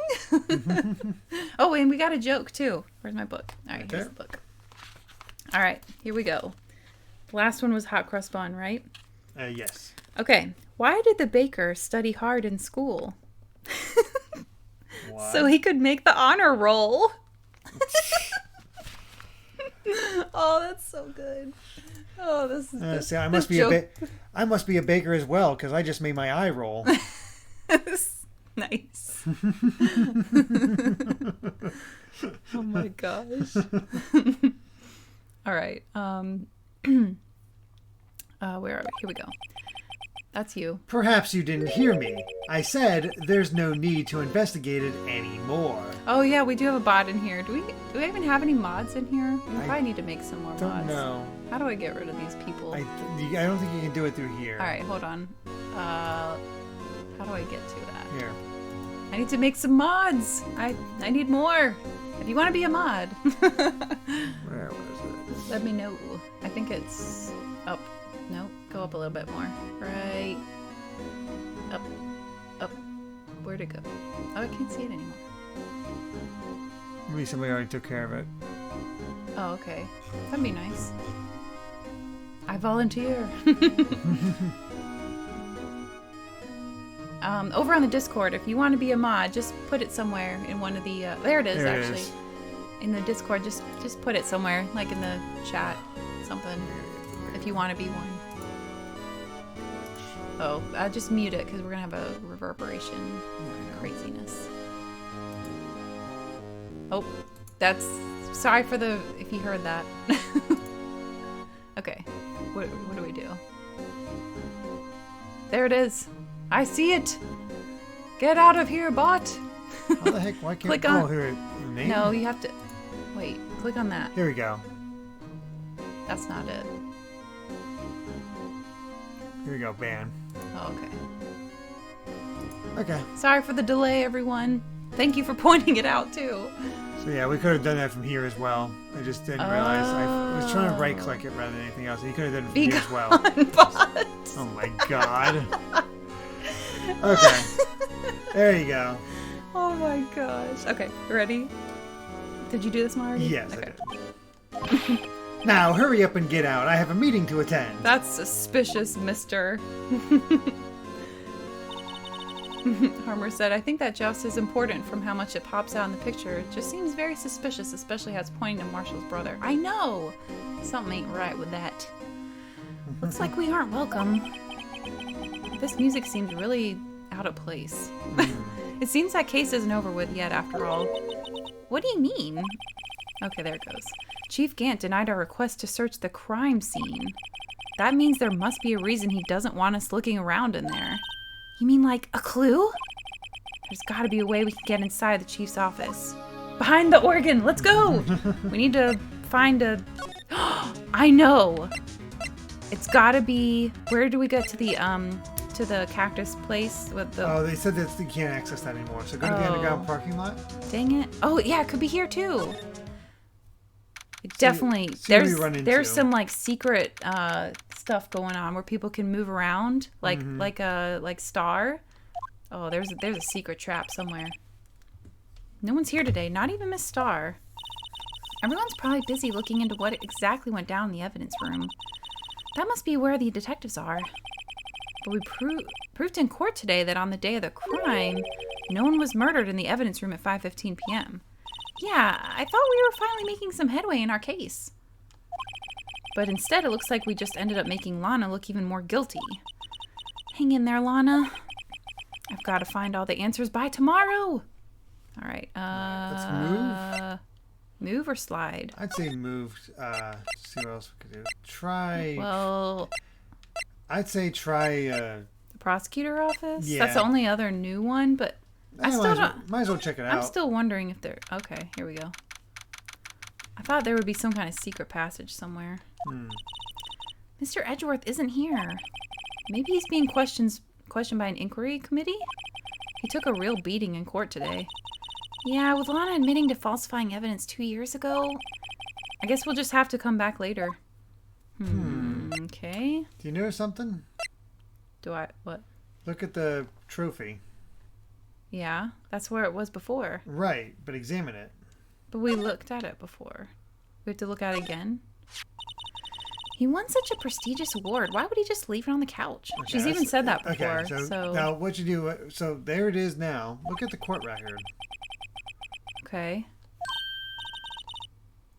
Oh, and we got a joke too. Where's my book? All right, here's the book. All right, here we go. The last one was hot cross bun, right? Yes. Okay, why did the baker study hard in school? What? So he could make the honor roll. Oh, that's so good. Oh, this is see, I must be I must be a baker as well because I just made my eye roll. Nice. Oh my gosh. All right. Where are we? Here we go. That's you. Perhaps you didn't hear me. I said there's no need to investigate it anymore. Oh yeah, we do have a bot in here. Do we even have any mods in here? We probably need to make some more Don't mods. know. How do I get rid of these people? I don't think you can do it through here. All right, hold on. How do I get to that? Here. I need to make some mods. I need more. If you want to be a mod, Where was it? let me know. I think it's up. No, go up a little bit more. Right. Up. Up. Where'd it go? Oh, I can't see it anymore. Maybe somebody already took care of it. Oh, okay. That'd be nice. I volunteer. Over on the Discord, if you want to be a mod, just put it somewhere in one of the... there it is, There it actually. is. In the Discord, just put it somewhere, like in the chat, something, if you want to be one. Oh, just mute it, because we're going to have a reverberation craziness. Oh, that's... Sorry for the... if you heard that. Okay, what do we do? There it is. I see it. Get out of here, bot. How the heck? Why can't... Click on... Oh, here. Name? No, you have to... Wait, click on that. Here we go. That's not it. Here we go. Ban. Oh, okay. Okay. Sorry for the delay, everyone. Thank you for pointing it out, too. So yeah, we could have done that from here as well. I just didn't realize. I was trying to right-click it rather than anything else. And you could have done it from here as well. Bot. Oh my god. Okay. There you go. Oh my gosh. Okay, ready? Did you do this one already? Yes, Okay. I did. Now, hurry up and get out. I have a meeting to attend. That's suspicious, mister. Harmer said, I think that joust is important from how much it pops out in the picture. It just seems very suspicious, especially how it's pointing to Marshall's brother. I know! Something ain't right with that. Looks like we aren't welcome. This music seems really out of place. It seems that case isn't over with yet, after all. What do you mean? Okay, there it goes. Chief Gant denied our request to search the crime scene. That means there must be a reason he doesn't want us looking around in there. You mean like a clue? There's gotta be a way we can get inside the chief's office. Behind the organ, let's go! We need to find a... I know! It's gotta be... Where do we get to the cactus place with the... Oh, they said that you can't access that anymore. So go to the underground parking lot. Dang it. Oh, yeah, it could be here too. See what There's you run into. there's some like secret stuff going on where people can move around like Star. Oh, there's a secret trap somewhere. No one's here today, not even Miss Star. Everyone's probably busy looking into what exactly went down in the evidence room. That must be where the detectives are. But we proved in court today that on the day of the crime, no one was murdered in the evidence room at 5:15 p.m. Yeah, I thought we were finally making some headway in our case. But instead, it looks like we just ended up making Lana look even more guilty. Hang in there, Lana. I've got to find all the answers by tomorrow. All right. Let's move. Move or slide? I'd say move. See what else we could do. Try. Well, I'd say try. the prosecutor office? Yeah. That's the only other new one, but I still don't... Might as well check it out. I'm still wondering if they're... Okay, here we go. I thought there would be some kind of secret passage somewhere. Mr. Edgeworth isn't here. Maybe he's being questioned questioned by an inquiry committee? He took a real beating in court today. Yeah, with Lana admitting to falsifying evidence 2 years ago, I guess we'll just have to come back later. Okay. Do you notice something? What? Look at the trophy. Yeah, that's where it was before. Right, but examine it. But we looked at it before. We have to look at it again? He won such a prestigious award. Why would he just leave it on the couch? Okay, She's even said that before. Okay, so now what you do, so there it is now. Look at the court record. Okay.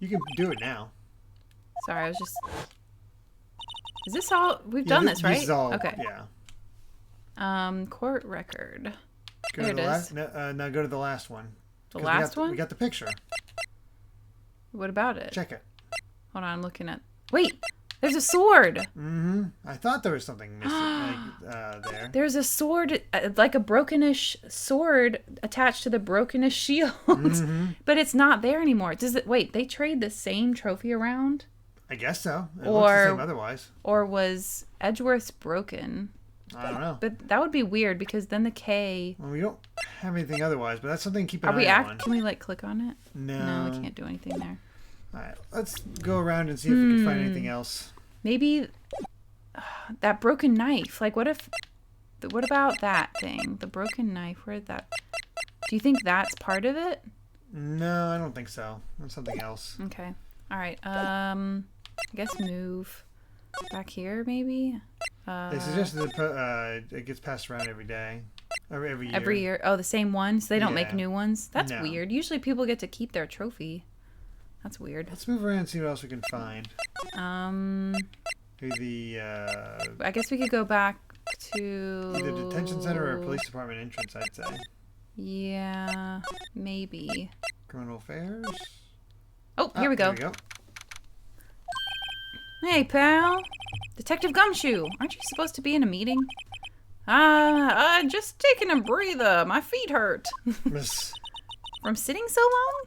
You can do it now. Sorry, I was just... Is this all... We've done this, right? This is all, okay. Yeah. Court record. Go there to it the is. now go to the last one. The last one? We got the picture. What about it? Check it. Hold on, I'm looking at... Wait! There's a sword! Mm-hmm. I thought there was something missing there. There's a sword, like a brokenish sword attached to the brokenish shield. But it's not there anymore. Wait, they trade the same trophy around? I guess so. It looks the same otherwise. Or was Edgeworth's broken? I don't know. But that would be weird because then the K... Well, we don't have anything otherwise, but that's something to keep an eye on. Can we, click on it? No. No, we can't do anything there. All right, let's go around and see if we can find anything else. Maybe that broken knife. What about that thing? The broken knife, where'd that... Do you think that's part of it? No, I don't think so. That's something else. Okay. All right. I guess move back here, maybe? They suggested that it gets passed around every day. Or every year. Every year? Oh, the same one? So they don't make Yeah. new ones? That's No. weird. Usually people get to keep their trophy. That's weird. Let's move around and see what else we can find. Maybe I guess we could go back to... either detention center or police department entrance, I'd say. Yeah, maybe. Criminal affairs. Oh, here we go. Here we go. Hey, pal. Detective Gumshoe, aren't you supposed to be in a meeting? Just taking a breather. My feet hurt. Miss. From sitting so long?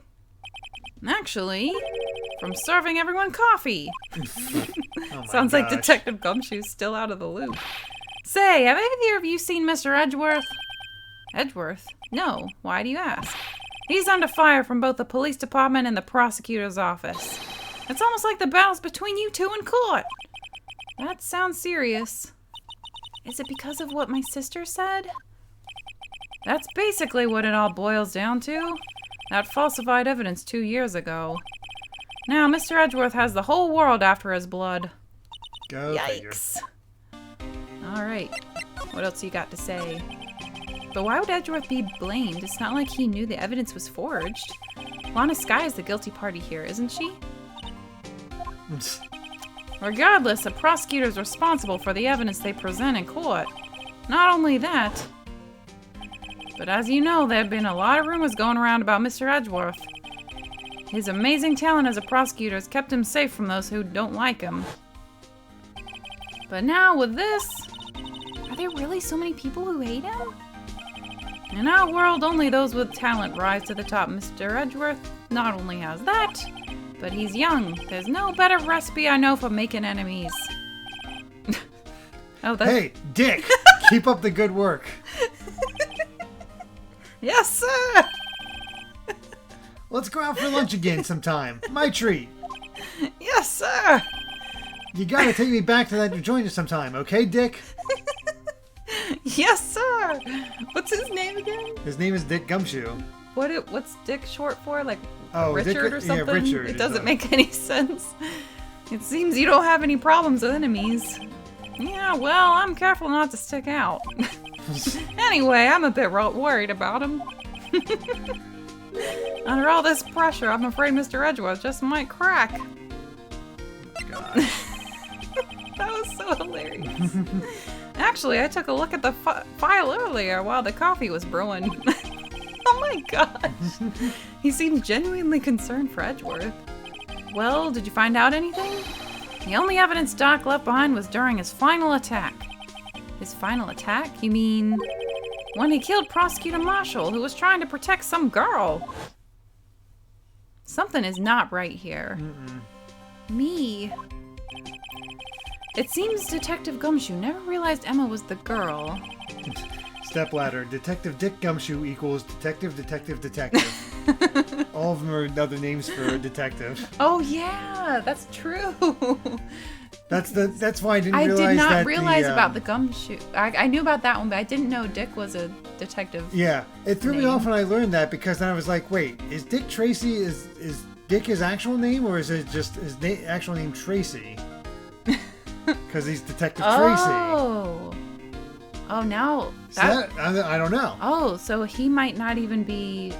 Actually, from serving everyone coffee. Oh Sounds like Detective Gumshoe's still out of the loop. Say, have either of you seen Mr. Edgeworth? Edgeworth? No. Why do you ask? He's under fire from both the police department and the prosecutor's office. It's almost like the battle's between you two in court. That sounds serious. Is it because of what my sister said? That's basically what it all boils down to. That falsified evidence 2 years ago. Now, Mr. Edgeworth has the whole world after his blood. Go figure. Yikes. Alright. What else you got to say? But why would Edgeworth be blamed? It's not like he knew the evidence was forged. Lana Skye is the guilty party here, isn't she? Regardless, the prosecutor's responsible for the evidence they present in court. Not only that, but as you know, there have been a lot of rumors going around about Mr. Edgeworth. His amazing talent as a prosecutor has kept him safe from those who don't like him. But now with this, are there really so many people who hate him? In our world, only those with talent rise to the top. Mr. Edgeworth not only has that, but he's young. There's no better recipe I know for making enemies. Hey, Dick! Keep up the good work. Yes, sir! Let's go out for lunch again sometime. My treat. Yes, sir! You gotta take me back to that joint sometime, okay, Dick? Yes, sir! What's his name again? His name is Dick Gumshoe. What's Dick short for? Richard Dick, or something? Yeah, Richard. It doesn't make any sense. It seems you don't have any problems with enemies. Yeah, well, I'm careful not to stick out. Anyway, I'm a bit worried about him. Under all this pressure, I'm afraid Mr. Edgeworth just might crack. God. That was so hilarious. Actually, I took a look at the file earlier while the coffee was brewing. Oh my gosh. He seemed genuinely concerned for Edgeworth. Well, did you find out anything? The only evidence Doc left behind was during his final attack. His final attack? You mean when he killed Prosecutor Marshall, who was trying to protect some girl? Something is not right here. Me. It seems Detective Gumshoe never realized Emma was the girl. Stepladder. Detective Dick Gumshoe equals Detective. All of them are other names for a detective. Oh yeah, that's true. That's why I didn't realize that. I did not realize about the Gumshoe. I knew about that one, but I didn't know Dick was a detective. Yeah, it threw me off when I learned that, because then I was like, wait, is Dick Tracy, is Dick his actual name, or is it just his actual name Tracy? Because he's Detective Tracy. Oh, now I don't know. Oh, so he might not even be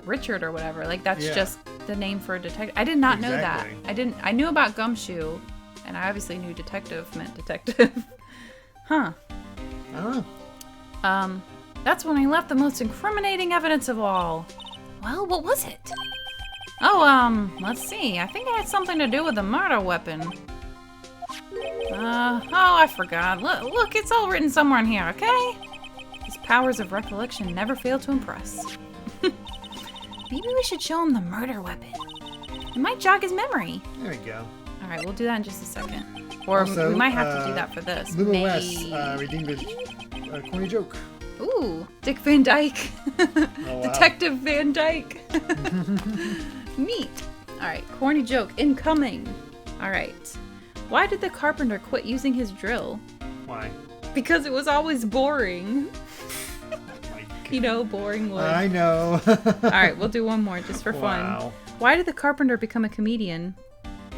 Richard or whatever. Like that's just the name for a detective. I did not know that. I knew about Gumshoe, and I obviously knew detective meant detective. Huh. I don't know. That's when he left the most incriminating evidence of all. Well, what was it? Oh, let's see. I think it had something to do with the murder weapon. I forgot. Look, it's all written somewhere in here, okay? His powers of recollection never fail to impress. Maybe we should show him the murder weapon. It might jog his memory. There we go. Alright, we'll do that in just a second. Or also, we might have to do that for this. Luma West redeemed a corny joke. Ooh, Dick Van Dyke. Oh, wow. Detective Van Dyke. Neat. Alright, corny joke incoming. Alright. Why did the carpenter quit using his drill? Why? Because it was always boring. You know, boring wood. I know. Alright, we'll do one more just for fun. Why did the carpenter become a comedian?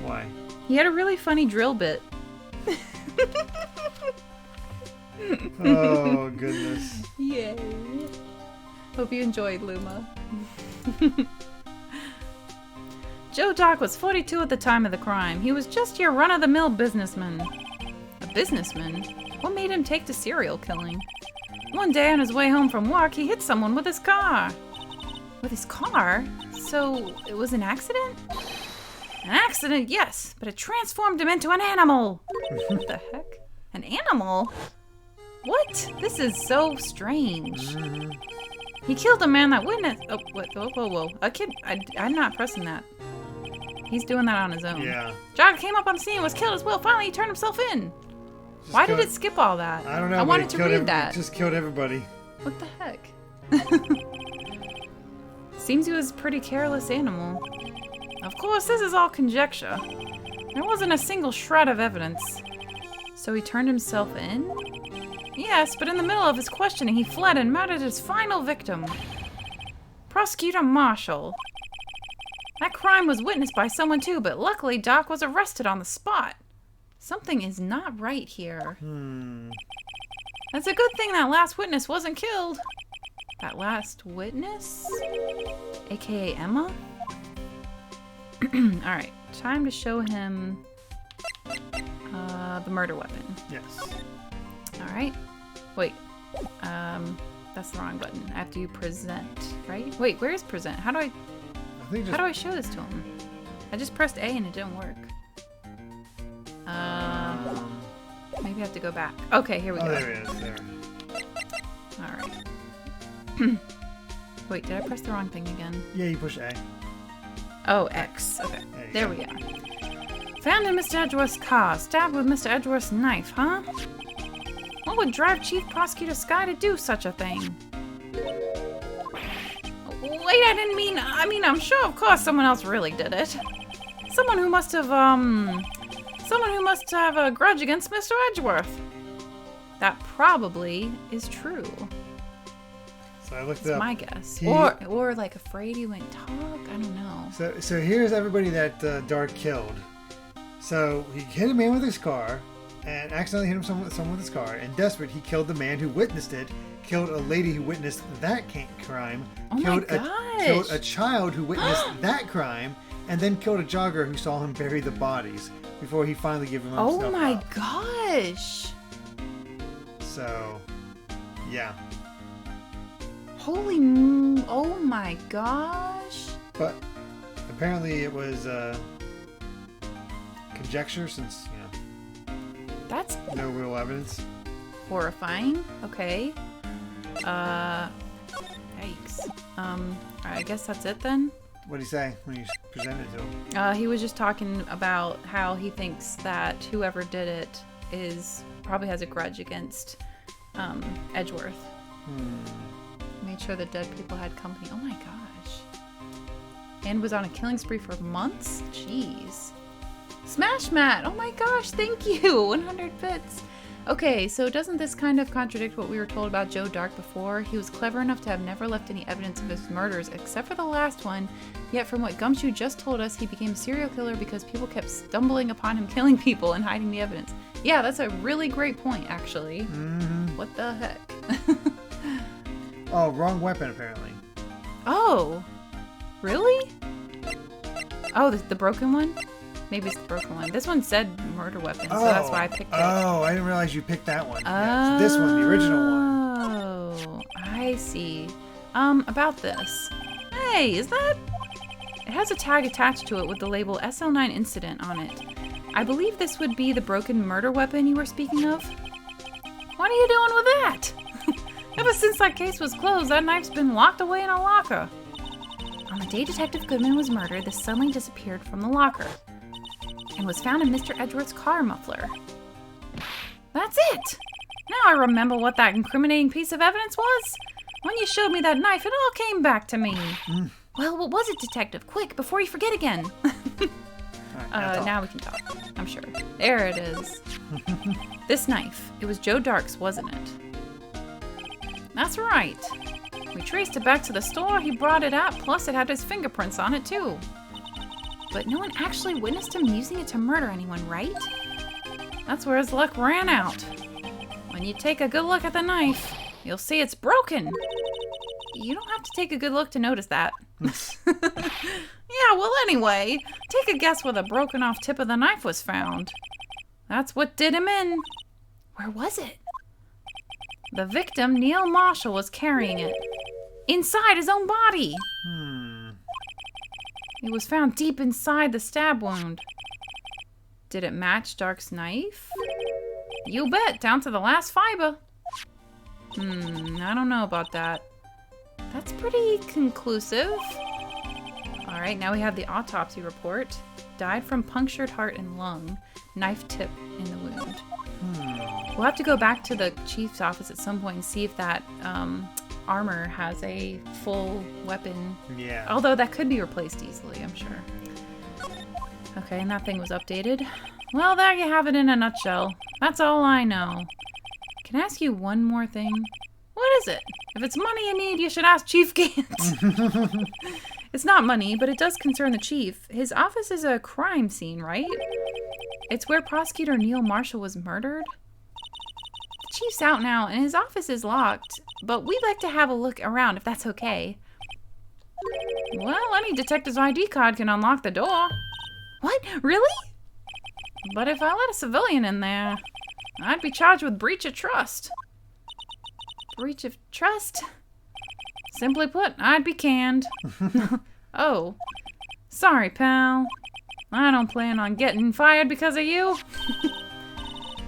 Why? He had a really funny drill bit. Oh, goodness. Yay. Hope you enjoyed, Luma. Joe Dock was 42 at the time of the crime. He was just your run-of-the-mill businessman. A businessman? What made him take to serial killing? One day on his way home from work, he hit someone with his car. With his car? So, it was an accident? An accident, yes, but it transformed him into an animal. What the heck? An animal? What? This is so strange. He killed a man that witnessed... Oh, wait, whoa. A kid... I'm not pressing that. He's doing that on his own. Yeah. Jog came up on the scene and was killed as well. Finally, he turned himself in. Why did it skip all that? I don't know. I wanted to read that. It just killed everybody. What the heck? Seems he was a pretty careless animal. Of course, this is all conjecture. There wasn't a single shred of evidence. So he turned himself in? Yes, but in the middle of his questioning, he fled and murdered his final victim. Prosecutor Marshall. That crime was witnessed by someone too, but luckily Doc was arrested on the spot. Something is not right here. That's a good thing that last witness wasn't killed. That last witness? AKA Emma? Alright, time to show him the murder weapon. Yes. Alright. Wait. That's the wrong button. I have to present, right? Wait, where's present? How do I show this to him? I just pressed A and it didn't work. Maybe I have to go back. Okay, here we go. There it is. There. Alright. Wait, did I press the wrong thing again? Yeah, you push A. Oh, X. Okay, there we are. Found in Mr. Edgeworth's car. Stabbed with Mr. Edgeworth's knife, huh? What would drive Chief Prosecutor Skye to do such a thing? Wait, I mean, I'm sure, of course, someone else really did it. Someone who must have a grudge against Mr. Edgeworth. That probably is true. So I looked That's up. my guess. He, or like afraid he went talk. I don't know. So here's everybody that Dark killed. So he hit a man with his car, and accidentally hit someone with his car. And desperate, he killed the man who witnessed it. Killed a lady who witnessed that crime. Oh killed my gosh. Killed a child who witnessed that crime, and then killed a jogger who saw him bury the bodies before he finally gave him himself up. Oh my gosh. So, yeah. Oh my gosh. But apparently it was conjecture since, That's no real evidence. horrifying. Okay. Yikes. I guess that's it then. What did he say when you presented it to him? He was just talking about how he thinks that whoever did it probably has a grudge against Edgeworth. Made sure the dead people had company. Oh my gosh. And was on a killing spree for months? Jeez. Smash Matt! Oh my gosh, thank you! 100 bits. Okay, so doesn't this kind of contradict what we were told about Joe Dark before? He was clever enough to have never left any evidence of his murders, except for the last one. Yet from what Gumshoe just told us, he became a serial killer because people kept stumbling upon him killing people and hiding the evidence. Yeah, that's a really great point, actually. What the heck? Oh, wrong weapon, apparently. Oh, really? Oh, the broken one? Maybe it's the broken one. This one said murder weapon, so that's why I picked it. Oh, I didn't realize you picked that one. Yeah, it's this one, the original one. Oh, I see. About this. Hey, is that... It has a tag attached to it with the label SL9 Incident on it. I believe this would be the broken murder weapon you were speaking of. What are you doing with that? Ever since that case was closed, that knife's been locked away in a locker. On the day Detective Goodman was murdered, this suddenly disappeared from the locker and was found in Mr. Edgeworth's car muffler. That's it! Now I remember what that incriminating piece of evidence was. When you showed me that knife, it all came back to me. Well, what was it, Detective? Quick, before you forget again. Now we can talk, I'm sure. There it is. This knife, it was Joe Dark's, wasn't it? That's right. We traced it back to the store he brought it at, plus it had his fingerprints on it too. But no one actually witnessed him using it to murder anyone, right? That's where his luck ran out. When you take a good look at the knife, you'll see it's broken. You don't have to take a good look to notice that. Yeah, well anyway, take a guess where the broken off tip of the knife was found. That's what did him in. Where was it? The victim, Neil Marshall, was carrying it. Inside his own body. It was found deep inside the stab wound. Did it match Dark's knife? You bet, down to the last fiber. I don't know about that. That's pretty conclusive. Alright, now we have the autopsy report. Died from punctured heart and lung. Knife tip in the wound. We'll have to go back to the chief's office at some point and see if that armor has a full weapon. Yeah. Although that could be replaced easily, I'm sure. Okay, and that thing was updated. Well, there you have it in a nutshell. That's all I know. Can I ask you one more thing? What is it? If it's money you need, you should ask Chief Gant. It's not money, but it does concern the chief. His office is a crime scene, right? It's where Prosecutor Neil Marshall was murdered. The chief's out now, and his office is locked, but we'd like to have a look around if that's okay. Well, any detective's ID card can unlock the door. What? Really? But if I let a civilian in there, I'd be charged with breach of trust. Breach of trust? Simply put, I'd be canned. Oh. Sorry, pal. I don't plan on getting fired because of you.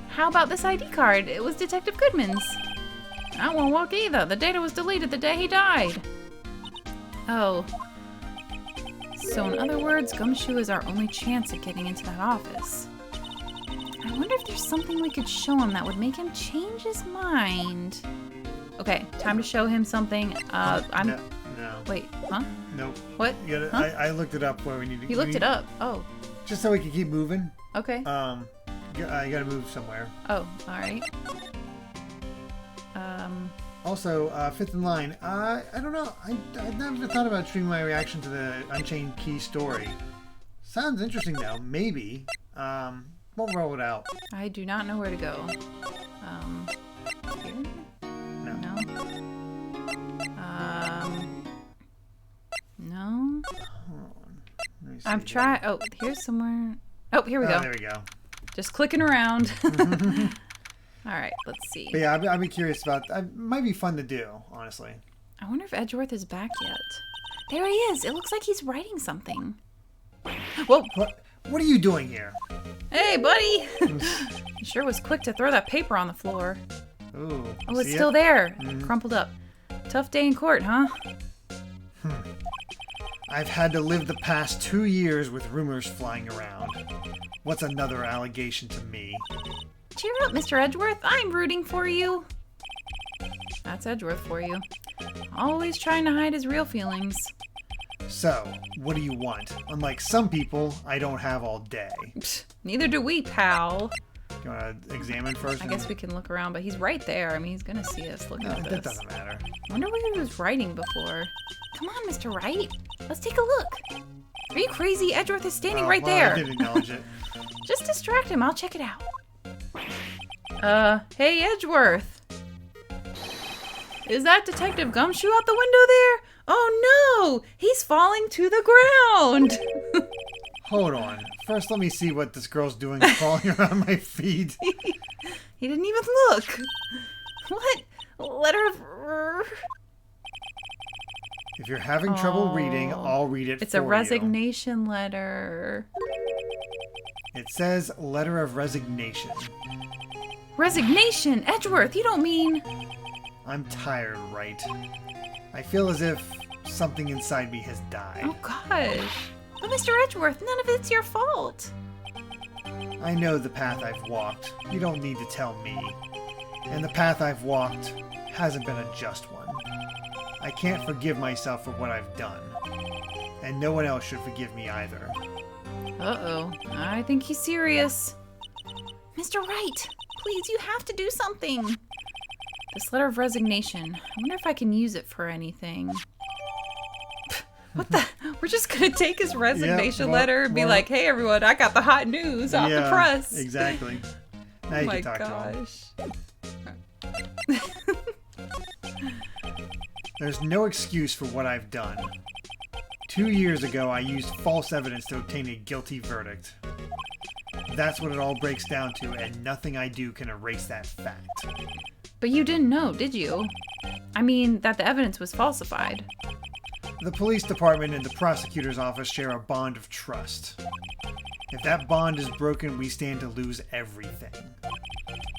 How about this ID card? It was Detective Goodman's. That won't work either. The data was deleted the day he died. Oh. So in other words, Gumshoe is our only chance at getting into that office. I wonder if there's something we could show him that would make him change his mind. Okay, time to show him something. No. Wait, huh? Nope. What? You gotta, huh? I looked it up where we need to. You looked it up. Oh. Just so we can keep moving. Okay. You gotta move somewhere. Oh, all right. Also, fifth in line. I don't know. I never thought about streaming my reaction to the Unchained Key story. Sounds interesting though. Maybe. We'll roll it out. I do not know where to go. Here? No. No. No. Hold on. Let me see I'm here. trying. Oh, here's somewhere. Oh, here we go. There we go. Just clicking around. All right, let's see. But yeah, I'd be curious about. It might be fun to do, honestly. I wonder if Edgeworth is back yet. There he is. It looks like he's writing something. Whoa. What are you doing here? Hey, buddy. You sure was quick to throw that paper on the floor. Ooh. Oh, it's see still it? there. Crumpled up. Tough day in court, huh? I've had to live the past 2 years with rumors flying around. What's another allegation to me? Cheer up, Mr. Edgeworth. I'm rooting for you. That's Edgeworth for you. Always trying to hide his real feelings. So, what do you want? Unlike some people, I don't have all day. Psst, neither do we, pal. You want to examine first? I guess we can look around, but he's right there. I mean, he's going to see us looking at this. That doesn't matter. I wonder what he was writing before. Come on, Mr. Wright. Let's take a look. Are you crazy? Edgeworth is standing right there. I didn't acknowledge it. Just distract him. I'll check it out. Hey, Edgeworth. Is that Detective Gumshoe out the window there? Oh no! He's falling to the ground! Hold on. First, let me see what this girl's doing crawling around my feet. He didn't even look. What? Letter of... If you're having trouble reading, I'll read it for you. It's a resignation letter. It says letter of resignation. Resignation? Edgeworth, you don't mean... I'm tired, Wright. I feel as if something inside me has died. Oh, gosh. But Mr. Edgeworth, none of it's your fault. I know the path I've walked. You don't need to tell me. And the path I've walked hasn't been a just one. I can't forgive myself for what I've done. And no one else should forgive me either. Uh-oh. I think he's serious. Mr. Wright, please, you have to do something. This letter of resignation. I wonder if I can use it for anything. What the? We're just going to take his resignation letter and be like, hey, everyone, I got the hot news off the press. Exactly. Now you can talk to him. There's no excuse for what I've done. 2 years ago, I used false evidence to obtain a guilty verdict. That's what it all breaks down to, and nothing I do can erase that fact. But you didn't know, did you? I mean, that the evidence was falsified. The police department and the prosecutor's office share a bond of trust. If that bond is broken, we stand to lose everything.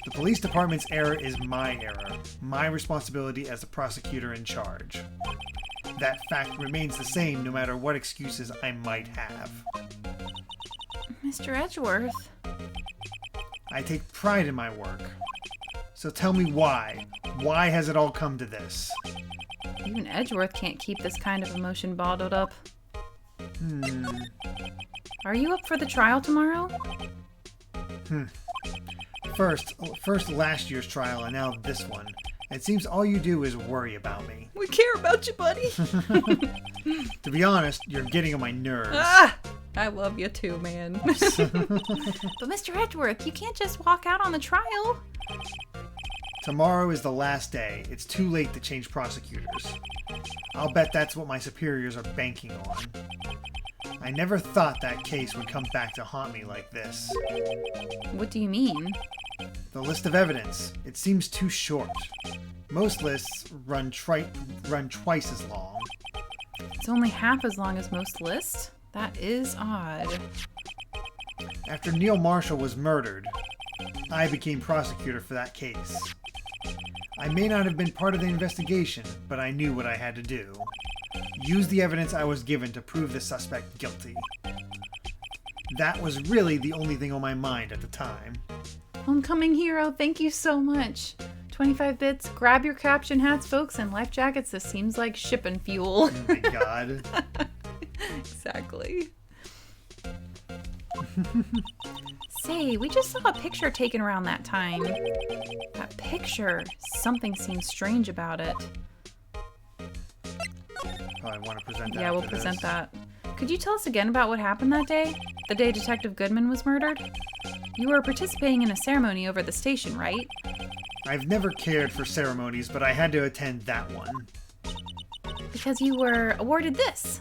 The police department's error is my error, my responsibility as the prosecutor in charge. That fact remains the same no matter what excuses I might have. Mr. Edgeworth. I take pride in my work. So tell me why. Why has it all come to this? Even Edgeworth can't keep this kind of emotion bottled up. Are you up for the trial tomorrow? First last year's trial and now this one. It seems all you do is worry about me. We care about you, buddy. To be honest, you're getting on my nerves. I love you too, man. But Mr. Edgeworth, you can't just walk out on the trial. Tomorrow is the last day. It's too late to change prosecutors. I'll bet that's what my superiors are banking on. I never thought that case would come back to haunt me like this. What do you mean? The list of evidence. It seems too short. Most lists run twice as long. It's only half as long as most lists? That is odd. After Neil Marshall was murdered, I became prosecutor for that case. I may not have been part of the investigation, but I knew what I had to do. Use the evidence I was given to prove the suspect guilty. That was really the only thing on my mind at the time. Homecoming hero, thank you so much. 25 bits, grab your caption hats, folks, and life jackets. This seems like shipping fuel. Oh my god. Exactly. Say, we just saw a picture taken around that time. That picture, something seems strange about it. Probably want to present that. Yeah, we'll present that. Could you tell us again about what happened that day? The day Detective Goodman was murdered? You were participating in a ceremony over at the station, right? I've never cared for ceremonies, but I had to attend that one. Because you were awarded this.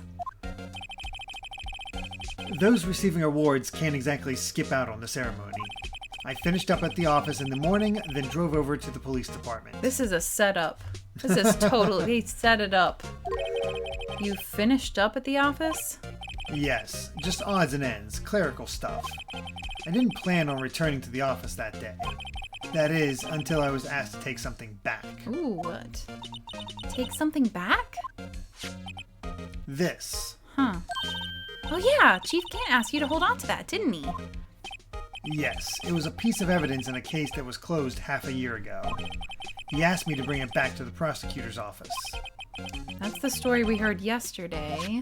Those receiving awards can't exactly skip out on the ceremony. I finished up at the office in the morning, then drove over to the police department. This is a setup. This is totally, he set it up. You finished up at the office? Yes, just odds and ends, clerical stuff. I didn't plan on returning to the office that day. That is, until I was asked to take something back. Ooh, what? Take something back? This. Huh. Oh yeah, Chief Gant asked you to hold on to that, didn't he? Yes, it was a piece of evidence in a case that was closed half a year ago. He asked me to bring it back to the prosecutor's office. That's the story we heard yesterday.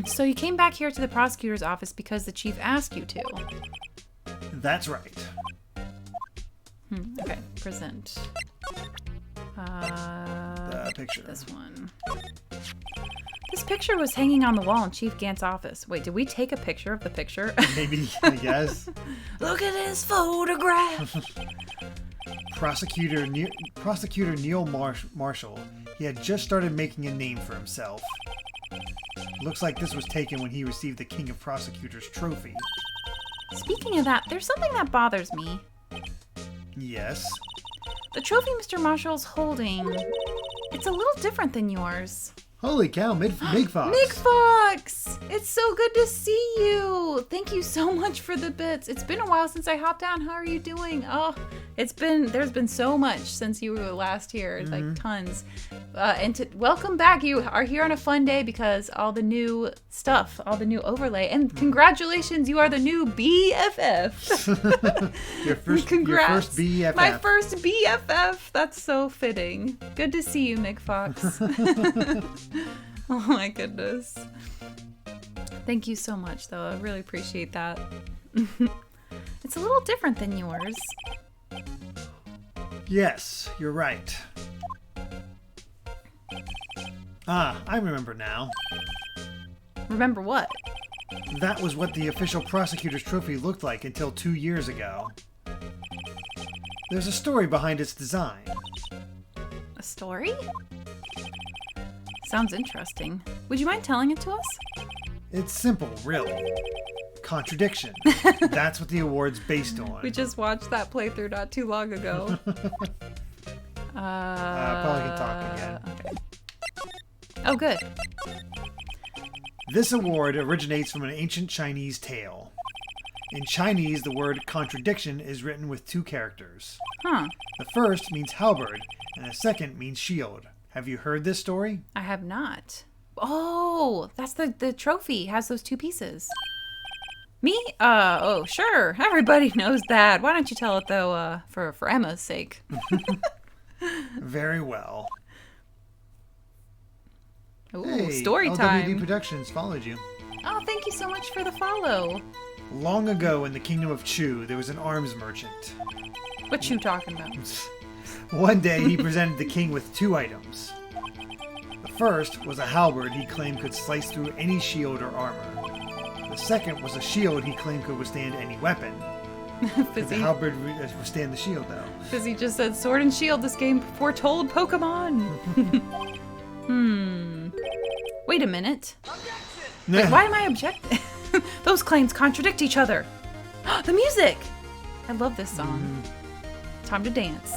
So you came back here to the prosecutor's office because the chief asked you to. That's right. Okay, present. The picture. This one. This picture was hanging on the wall in Chief Gant's office. Wait, did we take a picture of the picture? Maybe, I guess. Look at his photograph! Prosecutor Neil Marshall. He had just started making a name for himself. Looks like this was taken when he received the King of Prosecutors trophy. Speaking of that, there's something that bothers me. Yes. The trophy Mr. Marshall's holding, it's a little different than yours. Holy cow, Mig Fox. Mig Fox! It's so good to see you! Thank you so much for the bits. It's been a while since I hopped down. How are you doing? Oh, there's been so much since you were last here, like tons. Welcome back. You are here on a fun day because all the new stuff, all the new overlay, and congratulations, you are the new BFF. Your first BFF. My first BFF. That's so fitting. Good to see you, Mig Fox. Oh my goodness. Thank you so much, though. I really appreciate that. It's a little different than yours. Yes, you're right. Ah, I remember now. Remember what? That was what the official prosecutor's trophy looked like until 2 years ago. There's a story behind its design. A story? Sounds interesting. Would you mind telling it to us? It's simple, really. Contradiction. That's what the award's based on. We just watched that playthrough not too long ago. Probably can talk again. Okay. Oh, good. This award originates from an ancient Chinese tale. In Chinese, the word contradiction is written with 2 characters. Huh. The first means halberd, and the second means shield. Have you heard this story? I have not. Oh, that's the trophy. It has those 2 pieces. Me? Oh, sure. Everybody knows that. Why don't you tell it, though, for Emma's sake? Very well. Ooh, Hey, story LWD time. Productions followed you. Oh, thank you so much for the follow. Long ago in the kingdom of Chu, there was an arms merchant. What you talking about? One day, he presented the king with 2 items. The first was a halberd he claimed could slice through any shield or armor. The second was a shield he claimed could withstand any weapon. Could the halberd withstand the shield, though? Fizzy just said, Sword and Shield, this game foretold Pokemon. Wait a minute. Wait, why am I objecting? Those claims contradict each other. The music! I love this song. Time to dance.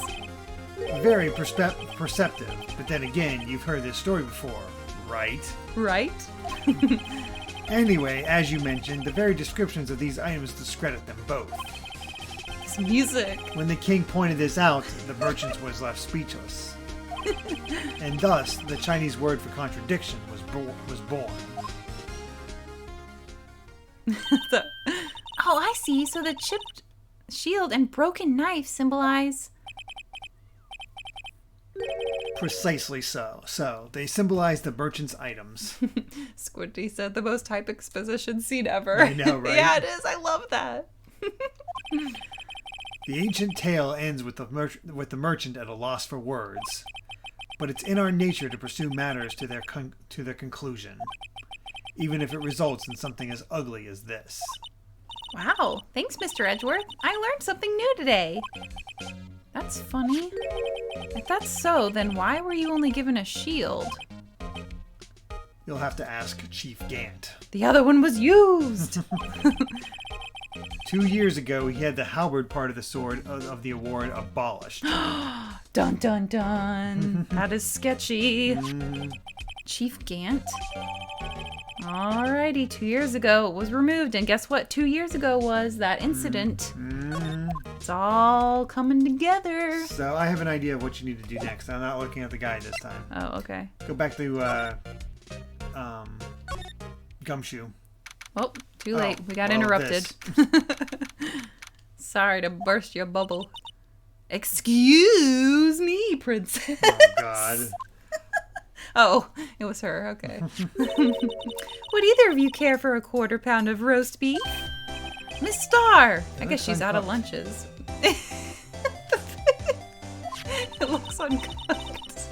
Very perceptive, but then again, you've heard this story before, right? Right? Anyway, as you mentioned, the very descriptions of these items discredit them both. This music. When the king pointed this out, the merchant was left speechless. And thus, the Chinese word for contradiction was born. Oh, I see. So the chipped shield and broken knife symbolize... Precisely so. So, they symbolize the merchant's items. Squinty said the most type exposition scene ever. I know, right? Yeah, it is. I love that. The ancient tale ends with the merchant at a loss for words. But it's in our nature to pursue matters to their conclusion, even if it results in something as ugly as this. Wow. Thanks, Mr. Edgeworth. I learned something new today. That's funny. If that's so, then why were you only given a shield? You'll have to ask Chief Gant. The other one was used. 2 years ago, he had the halberd part of the sword of the award abolished. Dun dun dun. That is sketchy. Chief Gant? Alrighty, 2 years ago it was removed, and guess what 2 years ago was? That incident. It's all coming together. So I have an idea of what you need to do next. I'm not looking at the guide this time. Oh, okay. Go back to Gumshoe. Oh, Too late. We got well, interrupted. Sorry to burst your bubble. Excuse me, princess. Oh, God. Oh, it was her. Okay. Would either of you care for a quarter pound of roast beef? Miss Starr! I guess she's out of lunches. It looks uncooked.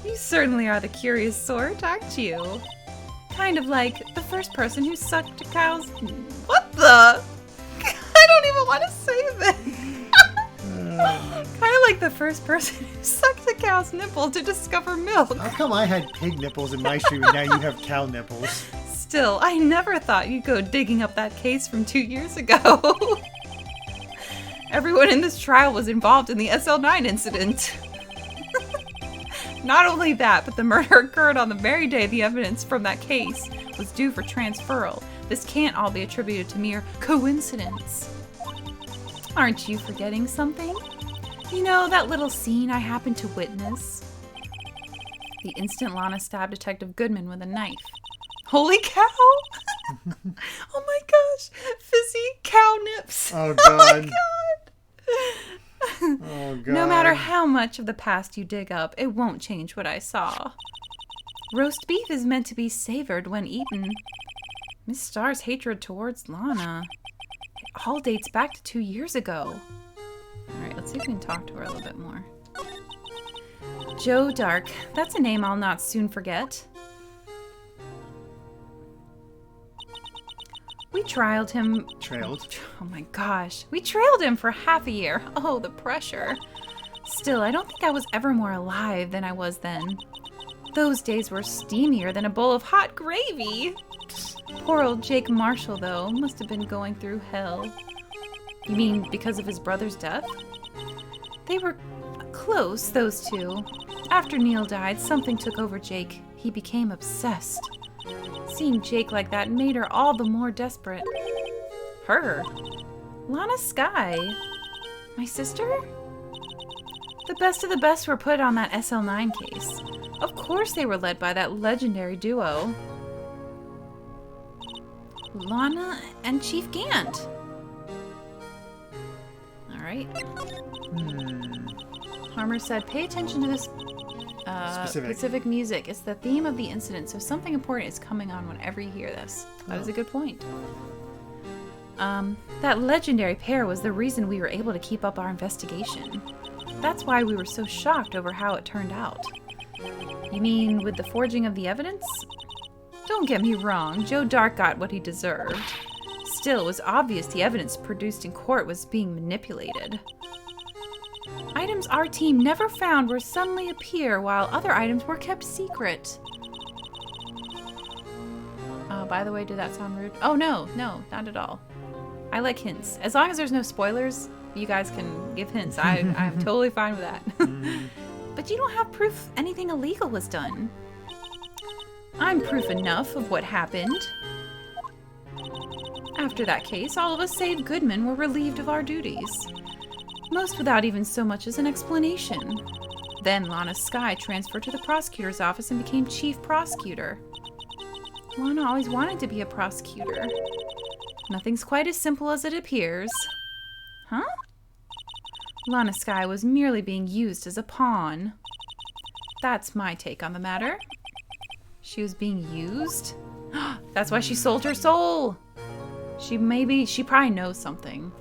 You certainly are the curious sort, aren't you? Kind of like the first person who sucked a cow's... What the? I don't even want to say that. Kind of like the first person who sucked a cow's nipple to discover milk. How come I had pig nipples in my stream and now you have cow nipples? Still, I never thought you'd go digging up that case from 2 years ago. Everyone in this trial was involved in the SL9 incident. Not only that, but the murder occurred on the very day the evidence from that case was due for transferal. This can't all be attributed to mere coincidence. Aren't you forgetting something? You know, that little scene I happened to witness? The instant Lana stabbed Detective Goodman with a knife. Holy cow! Oh my gosh! Fizzy cow nips! Oh, God. Oh my God! Oh, God. No matter how much of the past you dig up, it won't change what I saw. Roast beef is meant to be savored when eaten. Miss Starr's hatred towards Lana. It all dates back to 2 years ago. Alright, let's see if we can talk to her a little bit more. Joe Dark. That's a name I'll not soon forget. We trailed him... Trailed? Oh my gosh. We trailed him for half a year. Oh, the pressure. Still, I don't think I was ever more alive than I was then. Those days were steamier than a bowl of hot gravy. Poor old Jake Marshall, though, must have been going through hell. You mean because of his brother's death? They were close, those two. After Neil died, something took over Jake. He became obsessed. Seeing Jake like that made her all the more desperate. Her? Lana Skye? My sister? The best of the best were put on that SL9 case. Of course they were led by that legendary duo. Lana and Chief Gant. Alright. Harmer said, pay attention to this specific music. It's the theme of the incident, so something important is coming on whenever you hear this. That is a good point. That legendary pair was the reason we were able to keep up our investigation. That's why we were so shocked over how it turned out. You mean with the forging of the evidence? Don't get me wrong, Joe Dark got what he deserved. Still, it was obvious the evidence produced in court was being manipulated. Items our team never found were suddenly appear while other items were kept secret. By the way, did that sound rude? Oh, no, not at all. I like hints. As long as there's no spoilers, you guys can give hints. I'm totally fine with that. But you don't have proof anything illegal was done. I'm proof enough of what happened. After that case, all of us save Goodman were relieved of our duties. Most without even so much as an explanation. Then Lana Skye transferred to the prosecutor's office and became chief prosecutor. Lana always wanted to be a prosecutor. Nothing's quite as simple as it appears. Huh? Lana Skye was merely being used as a pawn. That's my take on the matter. She was being used? That's why she sold her soul! She probably knows something.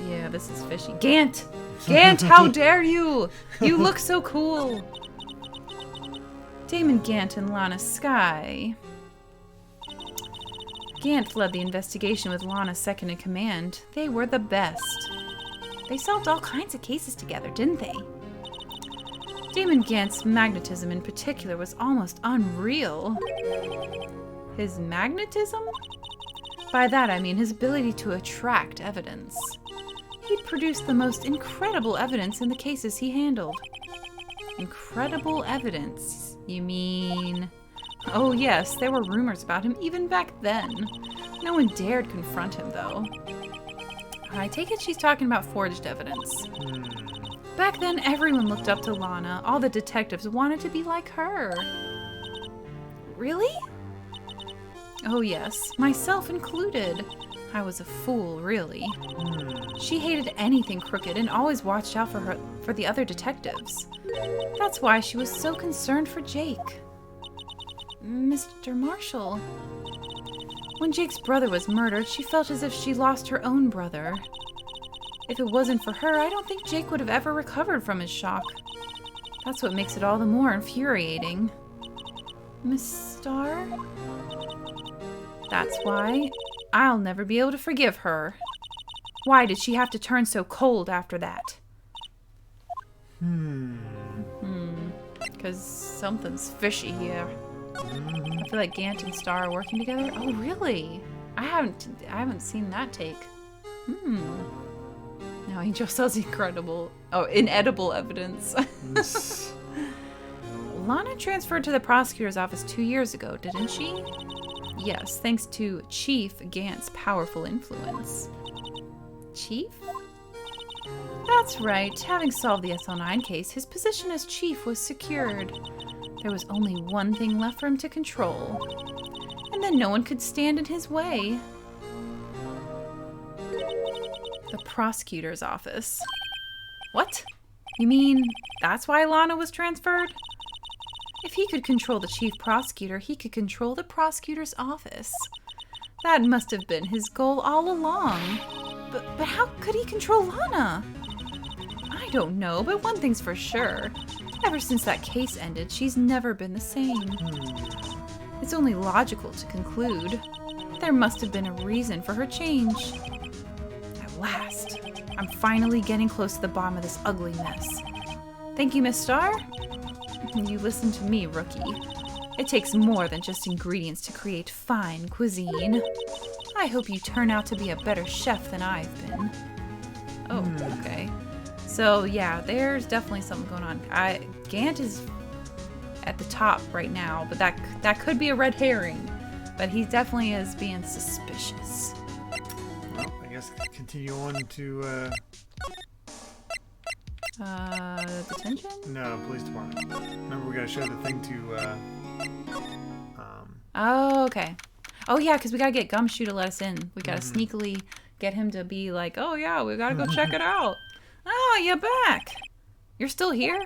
Yeah, this is fishy. Gant! Gant, how dare you! You look so cool! Damon Gant and Lana Skye. Gant led the investigation with Lana second in command. They were the best. They solved all kinds of cases together, didn't they? Damon Gant's magnetism in particular was almost unreal. His magnetism? By that I mean his ability to attract evidence. He'd produced the most incredible evidence in the cases he handled. Incredible evidence? You mean... Oh yes, there were rumors about him even back then. No one dared confront him, though. I take it she's talking about forged evidence. Back then, everyone looked up to Lana. All the detectives wanted to be like her. Really? Oh yes, myself included. I was a fool, really. She hated anything crooked and always watched out for the other detectives. That's why she was so concerned for Jake. Mr. Marshall. When Jake's brother was murdered, she felt as if she lost her own brother. If it wasn't for her, I don't think Jake would have ever recovered from his shock. That's what makes it all the more infuriating. Miss Starr? That's why I'll never be able to forgive her. Why did she have to turn so cold after that? Because something's fishy here. I feel like Gant and Starr are working together. Oh, really? I haven't seen that take. Now he just has inedible evidence. Lana transferred to the prosecutor's office 2 years ago, didn't she? Yes, thanks to Chief Gant's powerful influence. Chief? That's right. Having solved the SL9 case, his position as chief was secured. There was only one thing left for him to control. And then no one could stand in his way. The prosecutor's office. What? You mean that's why Lana was transferred? If he could control the chief prosecutor, he could control the prosecutor's office. That must have been his goal all along. But how could he control Lana? I don't know, but one thing's for sure. Ever since that case ended, she's never been the same. It's only logical to conclude. There must have been a reason for her change. At last, I'm finally getting close to the bottom of this ugly mess. Thank you, Miss Starr. You listen to me, rookie. It takes more than just ingredients to create fine cuisine. I hope you turn out to be a better chef than I've been. Oh, okay. So, yeah, there's definitely something going on. Gant is at the top right now, but that could be a red herring. But he definitely is being suspicious. Well, I guess continue on to, detention? No, police department. Remember, we gotta show the thing to, Oh, okay. Oh, yeah, because we gotta get Gumshoe to let us in. We gotta sneakily get him to be like, oh, yeah, we gotta go check it out. Oh, you're back. You're still here?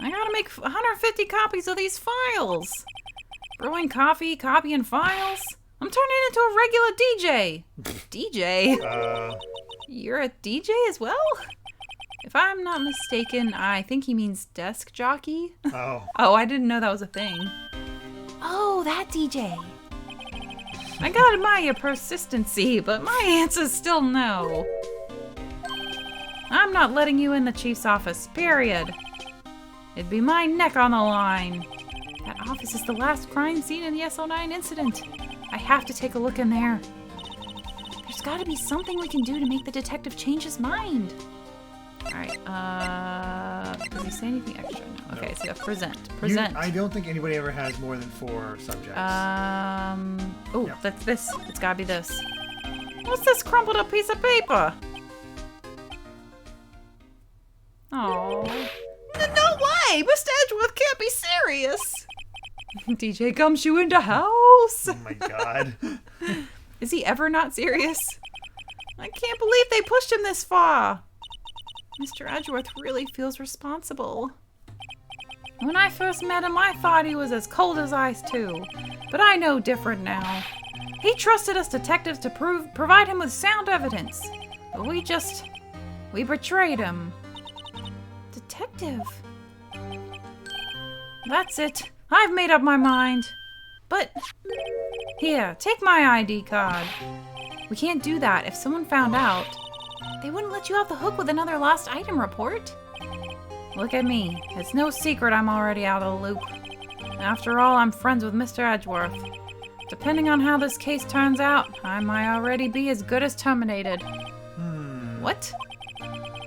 I gotta make 150 copies of these files. Brewing coffee, copying files. I'm turning into a regular DJ. DJ? You're a DJ as well? If I'm not mistaken, I think he means desk jockey. Oh, I didn't know that was a thing. Oh, that DJ. I gotta admire your persistency, but my answer's still no. I'm not letting you in the chief's office, period. It'd be my neck on the line. That office is the last crime scene in the SL9 incident. I have to take a look in there. There's gotta be something we can do to make the detective change his mind. Alright, does he say anything extra? No. Okay, so present. I don't think anybody ever has more than 4 subjects. That's this. It's gotta be this. What's this crumpled up piece of paper? Oh. No way! Mr. Edgeworth can't be serious! DJ Gumshoe into house! Oh my god. Is he ever not serious? I can't believe they pushed him this far! Mr. Edgeworth really feels responsible. When I first met him, I thought he was as cold as ice too. But I know different now. He trusted us detectives to provide him with sound evidence. But we betrayed him. Detective? That's it. I've made up my mind. But, here, take my ID card. We can't do that. If someone found out, they wouldn't let you off the hook with another lost item report. Look at me. It's no secret I'm already out of the loop. After all, I'm friends with Mr. Edgeworth. Depending on how this case turns out, I might already be as good as terminated. What?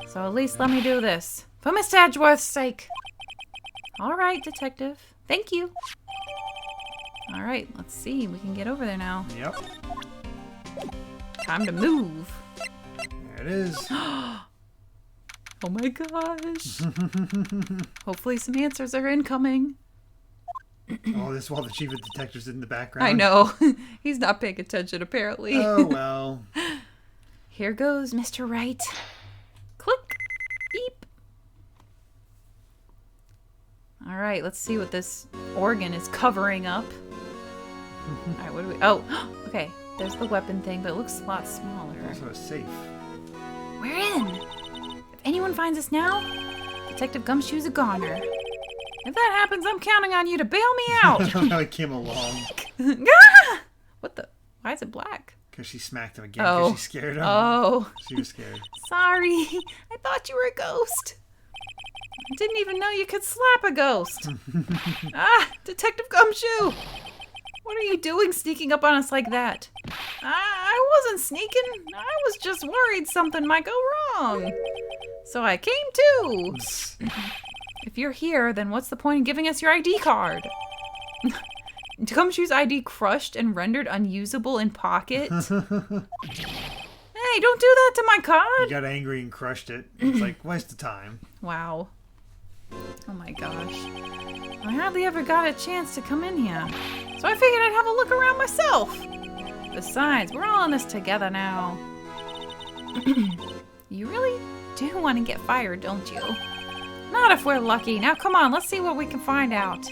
So at least let me do this. For Mr. Edgeworth's sake. Alright, detective. Thank you. Alright, let's see. We can get over there now. Yep. Time to move. There it is. Oh my gosh. Hopefully some answers are incoming. Oh, this while the chief of detectives in the background. I know. He's not paying attention, apparently. Oh, well. Here goes Mr. Wright. Click. Beep. All right, let's see what this organ is covering up. All right, what do we... Oh, okay. There's the weapon thing, but it looks a lot smaller. Also a safe. We're in. If anyone finds us now, Detective Gumshoe's a goner. If that happens, I'm counting on you to bail me out. I don't know how he came along. Ah! What the? Why is it black? Because she smacked him again because she scared him. Oh. She was scared. Sorry. I thought you were a ghost. I didn't even know you could slap a ghost. Detective Gumshoe. What are you doing sneaking up on us like that? I wasn't sneaking. I was just worried something might go wrong. So I came too. If you're here, then what's the point in giving us your ID card? Gumshoe's ID crushed and rendered unusable in pocket. Hey, don't do that to my card. He got angry and crushed it. It's like, waste of time. Wow. Oh my gosh. I hardly ever got a chance to come in here. So I figured I'd have a look around myself. Besides, we're all in this together now. You really do want to get fired, don't you? Not if we're lucky. Now come on, let's see what we can find out.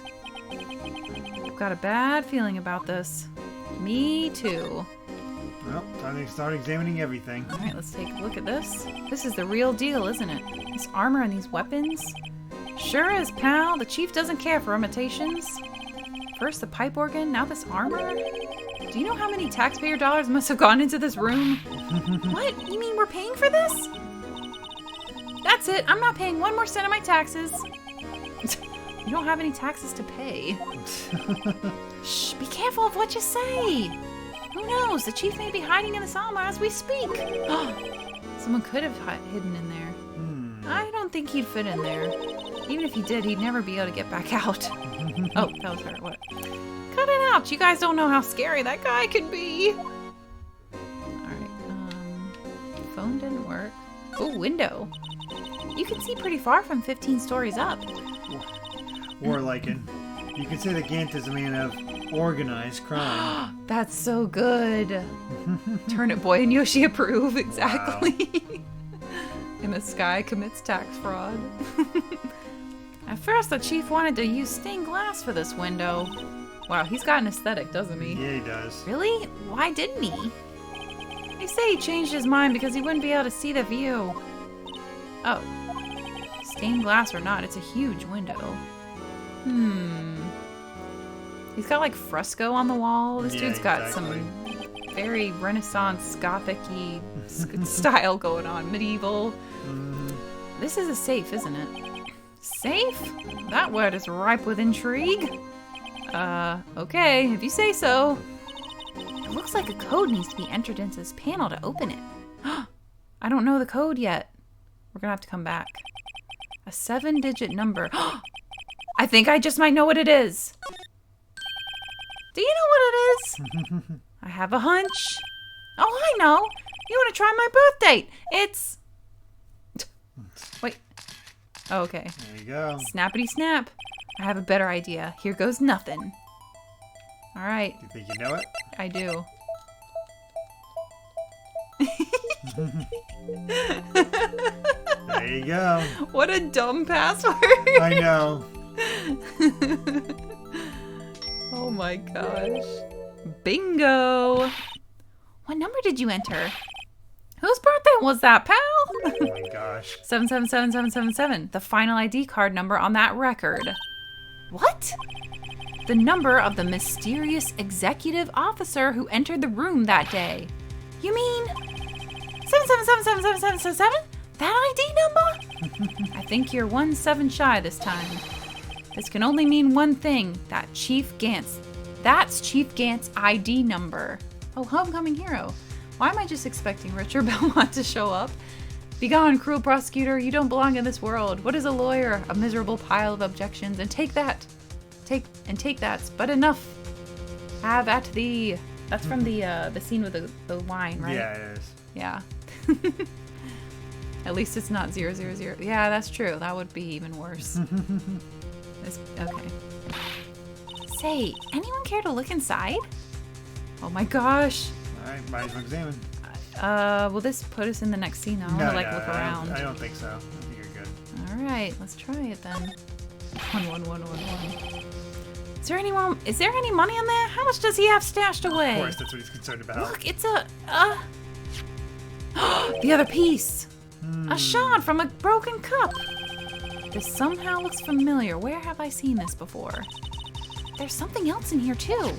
I've got a bad feeling about this. Me too. Well, time to start examining everything. All right, let's take a look at this. This is the real deal, isn't it? This armor and these weapons. Sure is, pal. The chief doesn't care for imitations. First the pipe organ, now this armor. Do you know how many taxpayer dollars must have gone into this room? What? You mean we're paying for this? That's it. I'm not paying 1 more cent of my taxes. You don't have any taxes to pay. Shh, be careful of what you say. Who knows? The chief may be hiding in this armor as we speak. Someone could have hidden in there. I don't think he'd fit in there. Even if he did, he'd never be able to get back out. Oh, that was her. What? Cut it out. You guys don't know how scary that guy can be. Alright, phone didn't work. Oh, window. You can see pretty far from 15 stories up. Or like it. You can say that Gant is a man of organized crime. That's so good. Turnip Boy and Yoshi approve, exactly. Wow. And this guy commits tax fraud. At first, the chief wanted to use stained glass for this window. Wow, he's got an aesthetic, doesn't he? Yeah, he does. Really? Why didn't he? They say he changed his mind because he wouldn't be able to see the view. Oh. Stained glass or not, it's a huge window. He's got like fresco on the wall. This dude's got some very Renaissance Gothic-y style going on. Medieval. This is a safe, isn't it? Safe? That word is ripe with intrigue. Okay, if you say so. It looks like a code needs to be entered into this panel to open it. I don't know the code yet. We're gonna have to come back. A 7-digit number. I think I just might know what it is. Do you know what it is? I have a hunch. Oh, I know. You want to try my birth date? It's... Wait. Oh, okay. There you go. Snappity snap. I have a better idea. Here goes nothing. All right. You think you know it? I do. There you go. What a dumb password. I know. Oh my gosh. Bingo. What number did you enter? Whose birthday was that, pal? Oh my gosh. 777777. The final ID card number on that record. What? The number of the mysterious executive officer who entered the room that day. You mean 77777777? That ID number? I think you're 1 7 shy this time. This can only mean one thing. That's Chief Gant's ID number. Oh, homecoming hero. Why am I just expecting Richard Belmont to show up? Begone, cruel prosecutor. You don't belong in this world. What is a lawyer? A miserable pile of objections. And take that. Take that. But enough. Have at thee. That's from the scene with the wine, right? Yeah, it is. Yeah. At least it's not 000. Yeah, that's true. That would be even worse. Okay. Say, anyone care to look inside? Oh my gosh. Alright, might as well examine. Will this put us in the next scene? I want to look around. I don't think so. I think you're good. Alright, let's try it then. 1. Is there any money in there? How much does he have stashed away? Of course, that's what he's concerned about. Look, it's a the other piece. A shard from a broken cup. This somehow looks familiar. Where have I seen this before? There's something else in here too.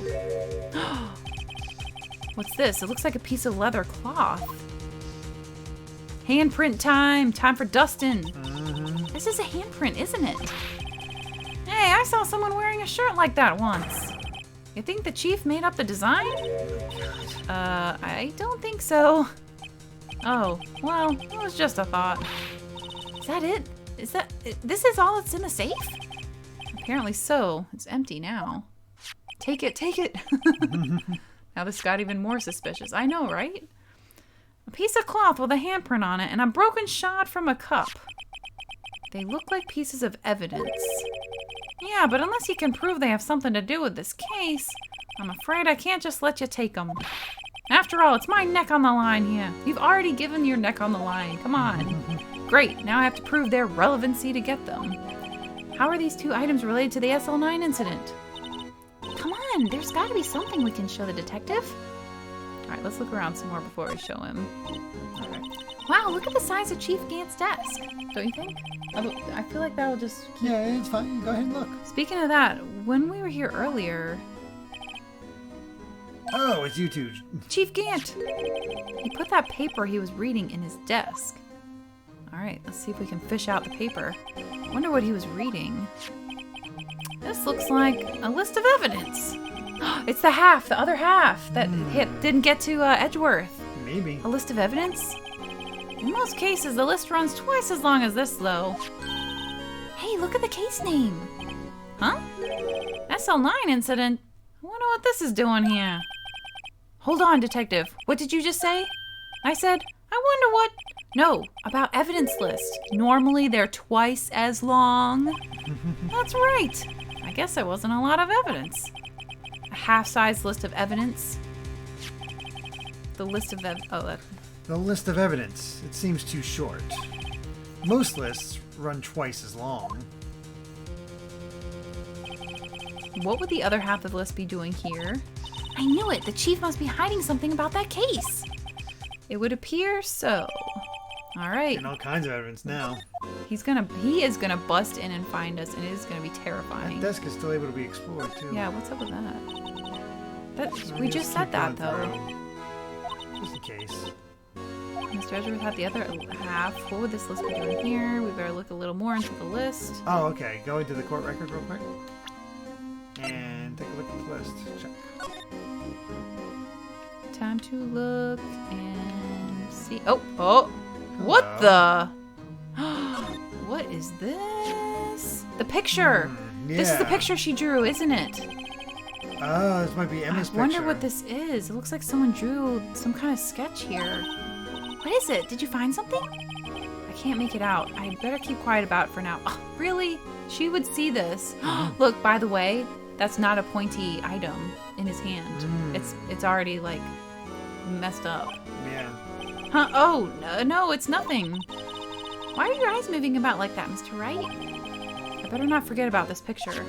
What's this? It looks like a piece of leather cloth. Handprint time. Time for dusting. This is a handprint, isn't it? Hey, I saw someone wearing a shirt like that once. You think the chief made up the design? I don't think so. Oh, well, it was just a thought. Is that it? This is all that's in the safe? Apparently so. It's empty now. Take it, take it. Now this got even more suspicious. I know, right? A piece of cloth with a handprint on it and a broken shard from a cup. They look like pieces of evidence. Yeah, but unless you can prove they have something to do with this case, I'm afraid I can't just let you take them. After all, it's my neck on the line here. You've already given your neck on the line. Come on. Great, now I have to prove their relevancy to get them. How are these two items related to the SL9 incident? Come on, there's got to be something we can show the detective. All right, let's look around some more before we show him. All right. Wow, look at the size of Chief Gant's desk. Don't you think? I feel like that'll just keep... Yeah, it's fine. Go ahead and look. Speaking of that, when we were here earlier... Oh, it's you two. Chief Gant! He put that paper he was reading in his desk. Alright, let's see if we can fish out the paper. Wonder what he was reading. This looks like a list of evidence. It's the other half that didn't get to Edgeworth. Maybe. A list of evidence? In most cases, the list runs twice as long as this, though. Hey, look at the case name. Huh? SL9 incident? I wonder what this is doing here. Hold on, detective. What did you just say? I said, I wonder what... No, about evidence list. Normally, they're twice as long. That's right. I guess there wasn't a lot of evidence. A half-size list of evidence. The list of The list of evidence. It seems too short. Most lists run twice as long. What would the other half of the list be doing here? I knew it! The chief must be hiding something about that case! It would appear so. Alright. And all kinds of evidence now. He is gonna bust in and find us, and it is gonna be terrifying. That desk is still able to be explored, too. Yeah, what's up with that? We just said that, though. Just in case. Mr. Edgeworth had the other half. What would this list be doing here? We better look a little more into the list. Oh, okay. Go into the court record real quick. And take a look at the list. Check. Time to look and see. Oh! What the? What is this? The picture! Yeah. This is the picture she drew, isn't it? Oh, this might be Emma's picture. I wonder what this is. It looks like someone drew some kind of sketch here. What is it? Did you find something? I can't make it out. I better keep quiet about it for now. Oh, really? She would see this. Look, by the way, that's not a pointy item in his hand. It's already, like, messed up. Yeah. Huh? Oh, no, it's nothing. Why are your eyes moving about like that, Mr. Wright? I better not forget about this picture.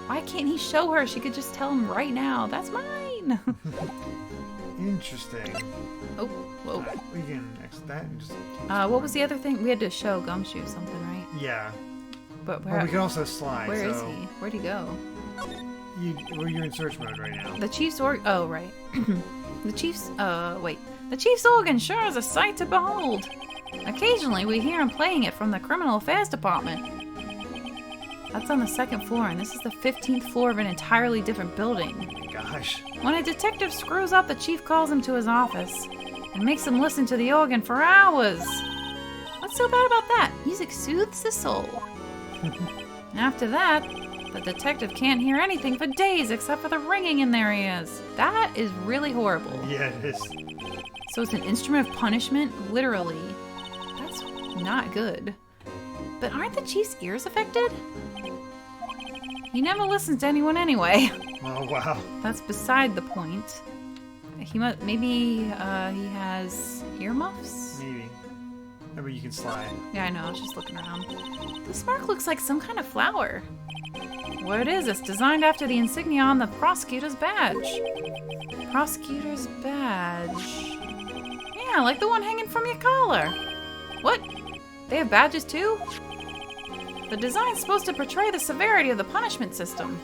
Why can't he show her? She could just tell him right now. That's mine. Interesting. Oh, whoa. We can exit that and just... what was the other thing? We had to show Gumshoe something, right? Yeah. But where? Well, we can also slide. Where is he? Where'd he go? You're in search mode right now. The chief's oh, right. The chief's, wait. The chief's organ sure is a sight to behold. Occasionally, we hear him playing it from the Criminal Affairs Department. That's on the 2nd floor, and this is the 15th floor of an entirely different building. Gosh. When a detective screws up, the chief calls him to his office and makes him listen to the organ for hours. What's so bad about that? Music soothes the soul. After that, the detective can't hear anything for days except for the ringing in their ears. That is really horrible. Yeah, it is. So it's an instrument of punishment? Literally. That's not good. But aren't the chief's ears affected? He never listens to anyone anyway. Oh, wow. That's beside the point. Maybe he has earmuffs? Maybe. Maybe you can slide. Yeah, I know. I was just looking around. This mark looks like some kind of flower. What is this? Designed after the insignia on the prosecutor's badge. Prosecutor's badge. Yeah, like the one hanging from your collar. What? They have badges too? The design's supposed to portray the severity of the punishment system.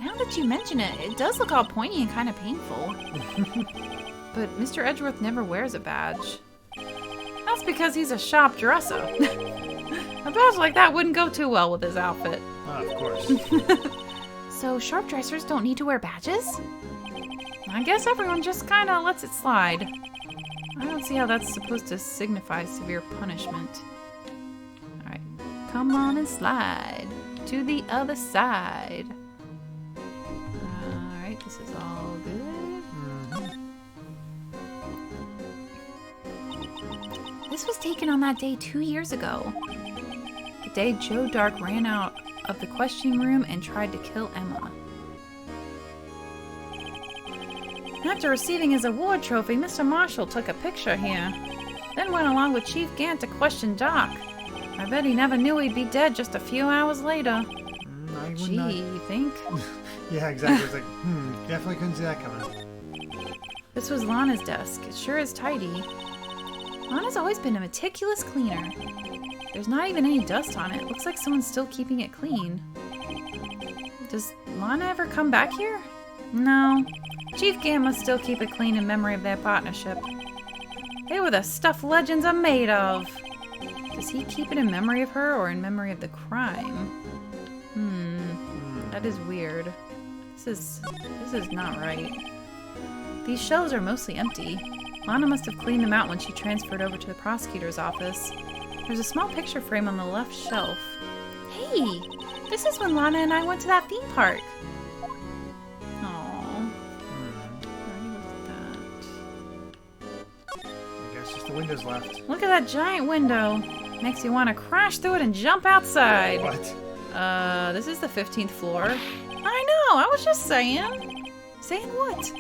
Now that you mention it, it does look all pointy and kind of painful. But Mr. Edgeworth never wears a badge. That's because he's a shop dresser. A badge like that wouldn't go too well with his outfit. Oh, of course. So sharp dressers don't need to wear badges? I guess everyone just kind of lets it slide. I don't see how that's supposed to signify severe punishment. Alright, come on and slide to the other side. Alright, this is all good. This was taken on that day 2 years ago. The day Joe Dark ran out of the questioning room and tried to kill Emma. After receiving his award trophy, Mr. Marshall took a picture here, then went along with Chief Gant to question Doc. I bet he never knew he'd be dead just a few hours later. Gee, you think? Yeah, exactly. It's like, definitely couldn't see that coming. This was Lana's desk. It sure is tidy. Lana's always been a meticulous cleaner. There's not even any dust on it. Looks like someone's still keeping it clean. Does Lana ever come back here? No. Chief Gant must still keep it clean in memory of their partnership. They were the stuff legends are made of. Does he keep it in memory of her or in memory of the crime? That is weird. This is not right. These shelves are mostly empty. Lana must have cleaned them out when she transferred over to the prosecutor's office. There's a small picture frame on the left shelf. Hey, this is when Lana and I went to that theme park. The window's left. Look at that giant window. Makes you want to crash through it and jump outside. What? This is the 15th floor. I know, I was just saying. Saying what?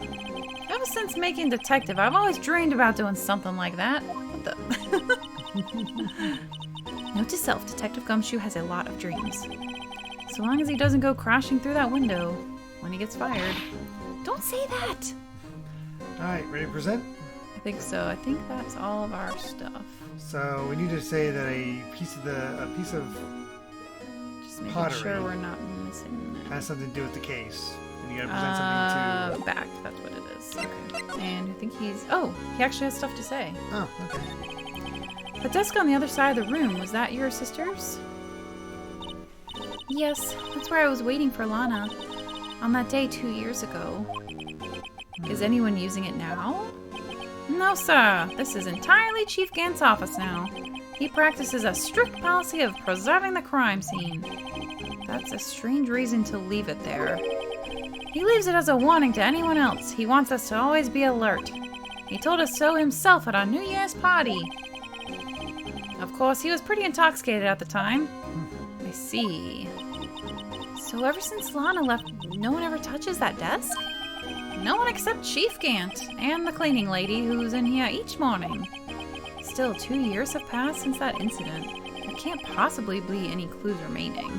Ever since making detective, I've always dreamed about doing something like that. What the? Note to self, Detective Gumshoe has a lot of dreams. So long as he doesn't go crashing through that window when he gets fired. Don't say that! Alright, ready to present? I think so. I think that's all of our stuff. So we need to say that a piece of Just making pottery sure we're not missing that. has something to do with the case. And you gotta present something to... Back. That's what it is. Okay. And I think he's... Oh, he actually has stuff to say. Oh, okay. The desk on the other side of the room, was that your sister's? Yes, that's where I was waiting for Lana. On that day 2 years ago. Is anyone using it now? No, sir. This is entirely Chief Gant's office now. He practices a strict policy of preserving the crime scene. That's a strange reason to leave it there. He leaves it as a warning to anyone else. He wants us to always be alert. He told us so himself at our New Year's party. Of course, he was pretty intoxicated at the time. I see. So ever since Lana left, no one ever touches that desk? No one except Chief Gant and the cleaning lady who's in here each morning. Still, 2 years have passed since that incident. There can't possibly be any clues remaining.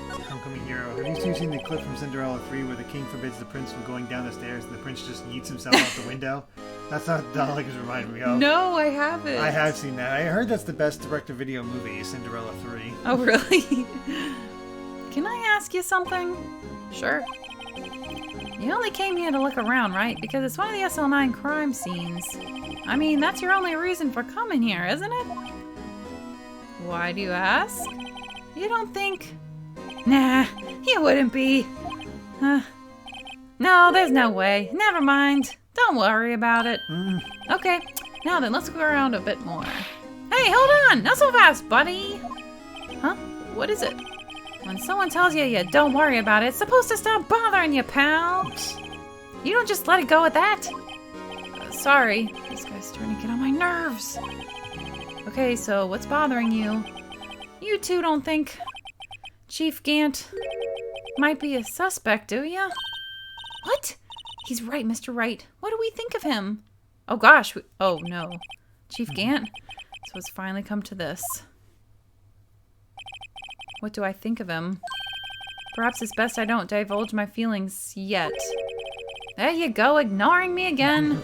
Homecoming hero. Have you two seen the clip from Cinderella 3 where the king forbids the prince from going down the stairs and the prince just yeets himself out the window? That's what Dalek is reminding me of. No, I haven't. I have seen that. I heard that's the best direct-to-video movie, Cinderella 3. Oh, really? Can I ask you something? Sure. You only came here to look around, right? Because it's one of the SL9 crime scenes. I mean, that's your only reason for coming here, isn't it? Why do you ask? You don't think... Nah, you wouldn't be. No, there's no way. Never mind. Don't worry about it. Okay, now then, let's go around a bit more. Hey, hold on! Not so fast, buddy! Huh? What is it? When someone tells you don't worry about it, it's supposed to stop bothering you, pal. You don't just let it go at that. Sorry. This guy's starting to get on my nerves. Okay, so what's bothering you? You two don't think... Chief Gant might be a suspect, do ya? What? He's right, Mr. Wright. What do we think of him? Oh gosh. Oh no. Chief Gant? So it's finally come to this. What do I think of him? Perhaps it's best I don't divulge my feelings yet. There you go, ignoring me again.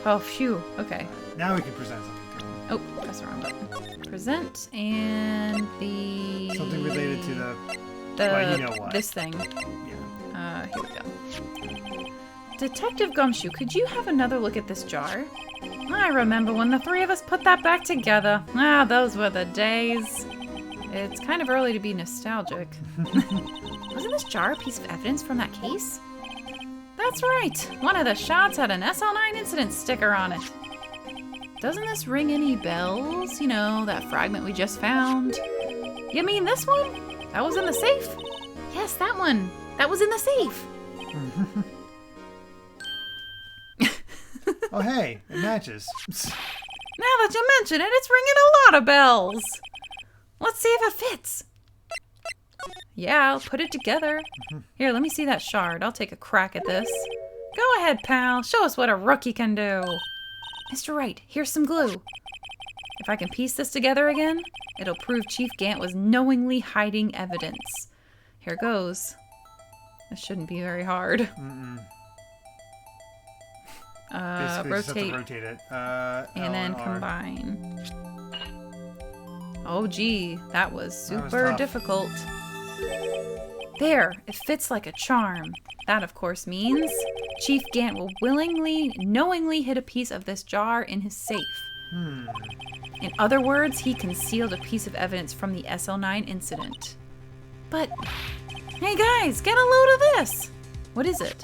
Oh, phew. Okay. Now we can present something to him. Oh, press the wrong button. Present and the... Something related to the well, you know what. This thing. Yeah. Here we go. Detective Gumshoe, could you have another look at this jar? I remember when the three of us put that back together. Ah, those were the days. It's kind of early to be nostalgic. Wasn't this jar a piece of evidence from that case? That's right. One of the shots had an SL9 incident sticker on it. Doesn't this ring any bells? You know, that fragment we just found. You mean this one? That was in the safe? Yes, that one. That was in the safe. Oh, hey, it matches. Now that you mention it, it's ringing a lot of bells. Let's see if it fits. Yeah, I'll put it together. Here, let me see that shard. I'll take a crack at this. Go ahead, pal. Show us what a rookie can do. Mr. Wright, here's some glue. If I can piece this together again, it'll prove Chief Gant was knowingly hiding evidence. Here goes. This shouldn't be very hard. Basically, just have to rotate it. And then combine. Oh, gee, that was super difficult. There, it fits like a charm. That, of course, means Chief Gant will knowingly hid a piece of this jar in his safe. In other words, he concealed a piece of evidence from the SL9 incident. But, hey guys, get a load of this! What is it?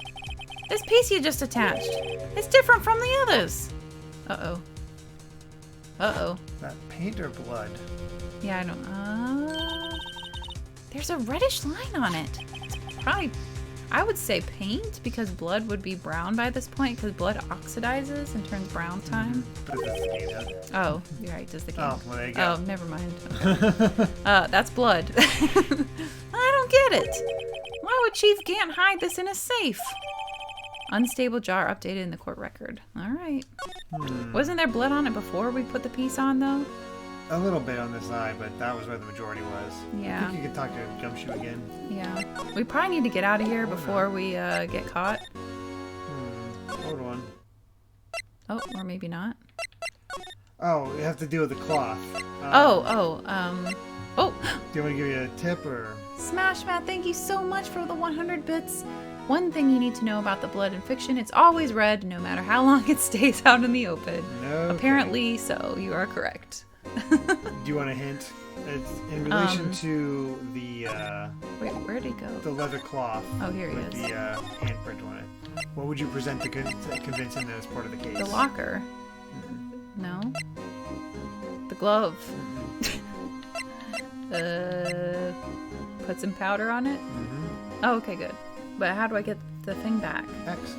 This piece you just attached. It's different from the others. Uh-oh. Uh-oh. That paint or blood? Yeah, I don't... there's a reddish line on it. It's probably... I would say paint, because blood would be brown by this point, because blood oxidizes and turns brown time. But does the game have it? Oh, you're right, does the game. Oh, well, there you go. Oh, never mind. Okay. That's blood. I don't get it. Why would Chief Gant hide this in a safe? Unstable jar updated in the court record. All right. Wasn't there blood on it before we put the piece on, though? A little bit on the side, but that was where the majority was. Yeah. I think you could talk to Gumshoe again. Yeah. We probably need to get out of here before we get caught. Hold on. Oh, or maybe not. Oh, you have to deal with the cloth. Oh. Do you want to give you a tip or? Smash Matt, thank you so much for the 100 bits. One thing you need to know about the blood in fiction, it's always red, no matter how long it stays out in the open. No. Apparently so, you are correct. Do you want a hint? It's in relation to the... Wait, where'd he go? The leather cloth. Oh, here he with is. The handprint on it. What would you present to convince him that it's part of the case? The locker. No. The glove. Put some powder on it? Oh, okay, good. But how do I get the thing back? X.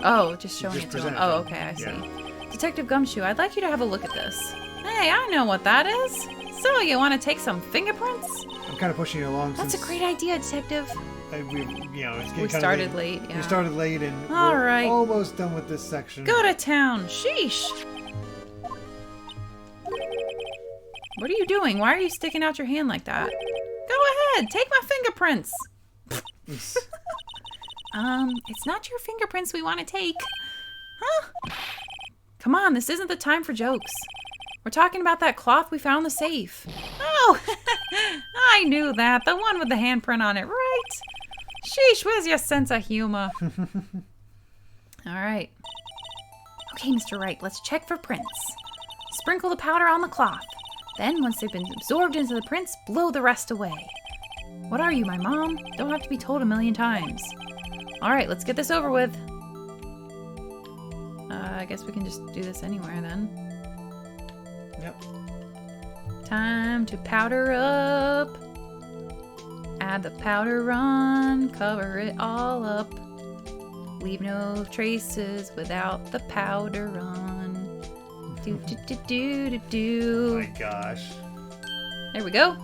Oh, just showing it to him. present it Oh, to okay, I see. Yeah. Detective Gumshoe, I'd like you to have a look at this. Hey, I know what that is. So, you want to take some fingerprints? I'm kind of pushing you along. That's a great idea, Detective. It's getting We started late, yeah. We started late, and All we're right. almost done with this section. Go to town. Sheesh. What are you doing? Why are you sticking out your hand like that? Go ahead. Take my fingerprints. It's not your fingerprints we want to take. Huh? Come on, this isn't the time for jokes. We're talking about that cloth we found in the safe. Oh, I knew that. The one with the handprint on it, right? Sheesh, where's your sense of humor? All right. Okay, Mr. Wright, let's check for prints. Sprinkle the powder on the cloth. Then, once they've been absorbed into the prints, blow the rest away. What are you, my mom? Don't have to be told a million times. All right, let's get this over with. I guess we can just do this anywhere then. Yep. Time to powder up. Add the powder on, cover it all up. Leave no traces without the powder on. Do do do do do do. Oh my gosh. There we go.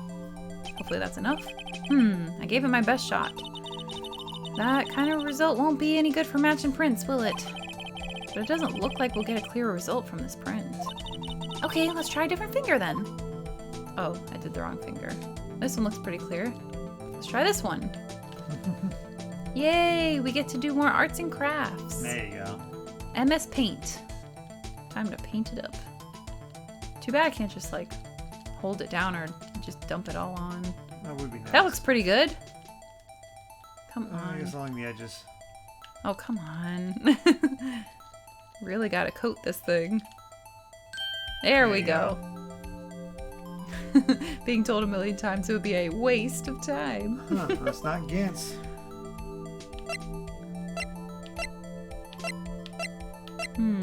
Hopefully that's enough. I gave it my best shot. That kind of result won't be any good for matching prints, will it? But it doesn't look like we'll get a clear result from this print. Okay, let's try a different finger then. Oh, I did the wrong finger. This one looks pretty clear. Let's try this one. Yay, we get to do more arts and crafts. There you go. MS Paint. Time to paint it up. Too bad I can't just like hold it down or just dump it all on. That would be nice. That looks pretty good. Come I on. guess along the edges. Oh, come on. Really gotta coat this thing. There we go. Being told a million times it would be a waste of time. Huh, that's not Gantz.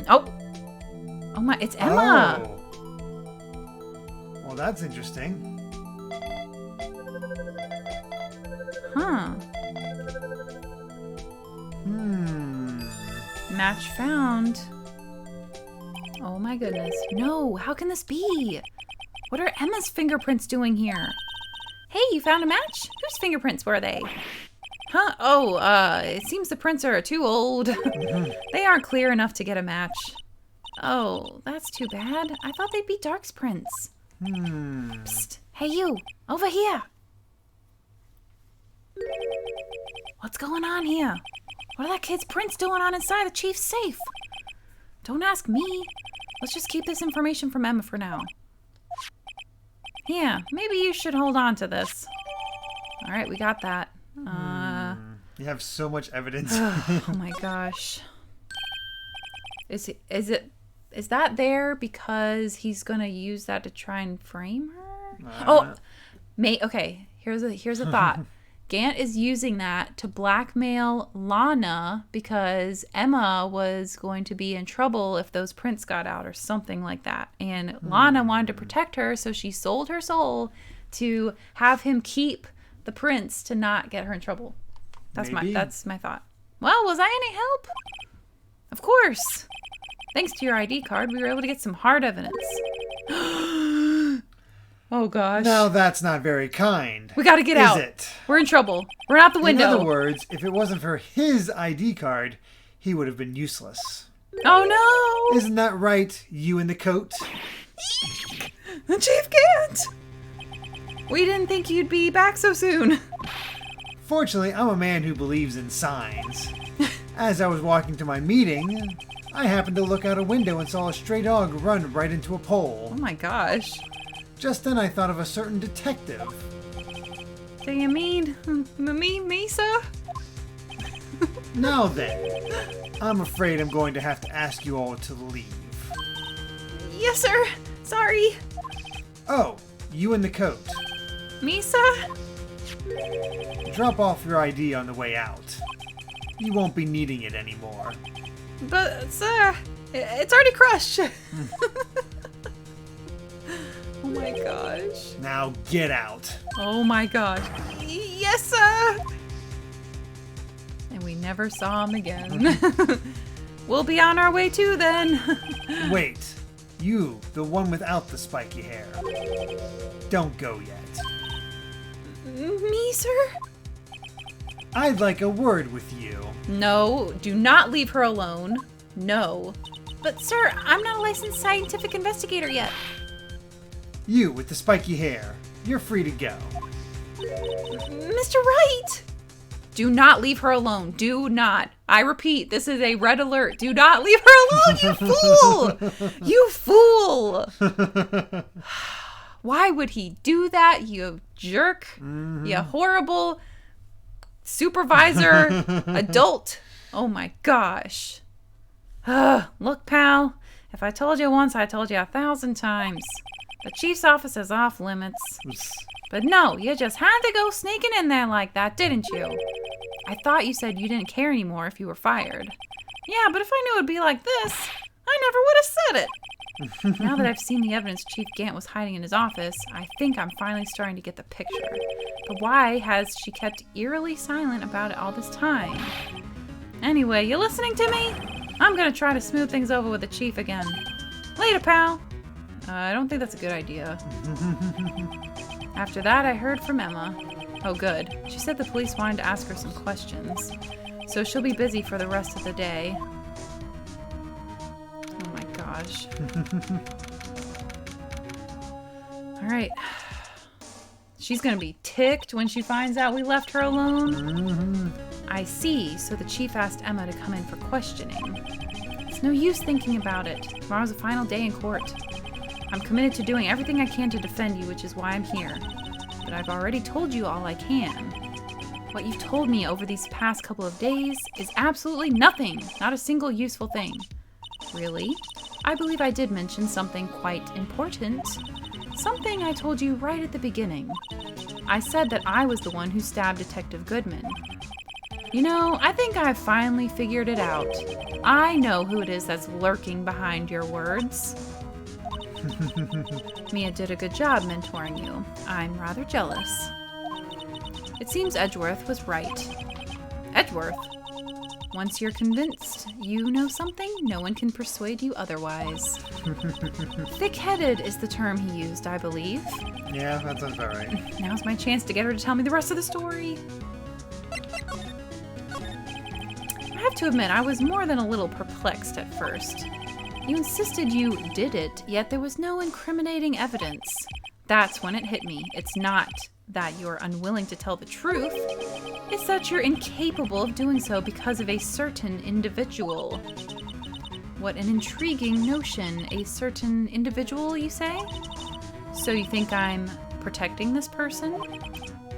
Oh! Oh my, it's Emma! Oh. Well, that's interesting. Huh. Match found. Oh my goodness. No, how can this be? What are Emma's fingerprints doing here? Hey, you found a match? Whose fingerprints were they? Huh? Oh, it seems the prints are too old. They aren't clear enough to get a match. Oh, that's too bad. I thought they'd be Dark's prints. Psst. Hey, you. Over here. What's going on here? What are that kid's prints doing on inside the chief's safe? Don't ask me. Let's just keep this information from Emma for now. Yeah, maybe you should hold on to this. All right, we got that. You have so much evidence. Oh my gosh. Is that there because he's gonna use that to try and frame her? Okay. Here's a thought. Gant is using that to blackmail Lana because Emma was going to be in trouble if those prints got out or something like that. And Lana wanted to protect her, so she sold her soul to have him keep the prints to not get her in trouble. That's my thought. Well, was I any help? Of course. Thanks to your ID card, we were able to get some hard evidence. Oh gosh. Now that's not very kind. We gotta get out. Is it? We're in trouble. We're out the window. In other words, if it wasn't for his ID card, he would have been useless. Oh no! Isn't that right, you in the coat? Chief Gant! We didn't think you'd be back so soon. Fortunately, I'm a man who believes in signs. As I was walking to my meeting, I happened to look out a window and saw a stray dog run right into a pole. Oh my gosh. Just then I thought of a certain detective. Do you mean me, sir? Now then, I'm afraid I'm going to have to ask you all to leave. Yes, sir. Sorry. Oh, you in the coat. Me, sir? Drop off your ID on the way out. You won't be needing it anymore. But, sir, it's already crushed. Oh my gosh. Now get out. Oh my gosh. Yes, sir. And we never saw him again. We'll be on our way too then. Wait. You, the one without the spiky hair. Don't go yet. Me, sir? I'd like a word with you. No, do not leave her alone. No. But sir, I'm not a licensed scientific investigator yet. You with the spiky hair. You're free to go. Mr. Wright! Do not leave her alone. Do not. I repeat, this is a red alert. Do not leave her alone, you fool! You fool! Why would he do that, you jerk? You horrible supervisor adult. Oh my gosh. Look, pal. If I told you once, I told you 1,000 times. The chief's office is off limits. But no, you just had to go sneaking in there like that, didn't you? I thought you said you didn't care anymore if you were fired. Yeah, but if I knew it'd be like this, I never would have said it. Now that I've seen the evidence Chief Gant was hiding in his office, I think I'm finally starting to get the picture. But why has she kept eerily silent about it all this time? Anyway, you listening to me? I'm gonna try to smooth things over with the chief again. Later, pal. I don't think that's a good idea. After that, I heard from Emma. Oh, good. She said the police wanted to ask her some questions, so she'll be busy for the rest of the day. Oh my gosh. All right. She's gonna be ticked when she finds out we left her alone. I see, so the chief asked Emma to come in for questioning. It's no use thinking about it. Tomorrow's the final day in court. I'm committed to doing everything I can to defend you, which is why I'm here. But I've already told you all I can. What you've told me over these past couple of days is absolutely nothing, not a single useful thing. Really? I believe I did mention something quite important. Something I told you right at the beginning. I said that I was the one who stabbed Detective Goodman. You know, I think I've finally figured it out. I know who it is that's lurking behind your words. Mia did a good job mentoring you. I'm rather jealous. It seems Edgeworth was right. Edgeworth? Once you're convinced you know something, no one can persuade you otherwise. Thick-headed is the term he used, I believe. Yeah, that sounds about right. Now's my chance to get her to tell me the rest of the story. I have to admit, I was more than a little perplexed at first. You insisted you did it, yet there was no incriminating evidence. That's when it hit me. It's not that you're unwilling to tell the truth. It's that you're incapable of doing so because of a certain individual. What an intriguing notion. A certain individual, you say? So you think I'm protecting this person?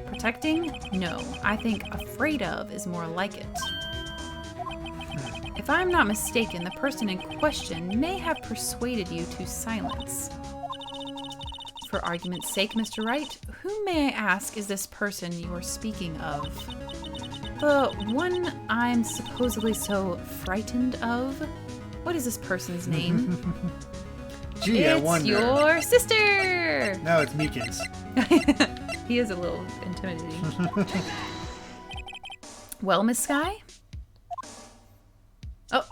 Protecting? No. I think afraid of is more like it. If I'm not mistaken, the person in question may have persuaded you to silence. For argument's sake, Mr. Wright, who, may I ask, is this person you're speaking of? The one I'm supposedly so frightened of? What is this person's name? Gee, I wonder. It's your sister! No, it's Meekins. He is a little intimidating. Well, Miss Skye? Oh.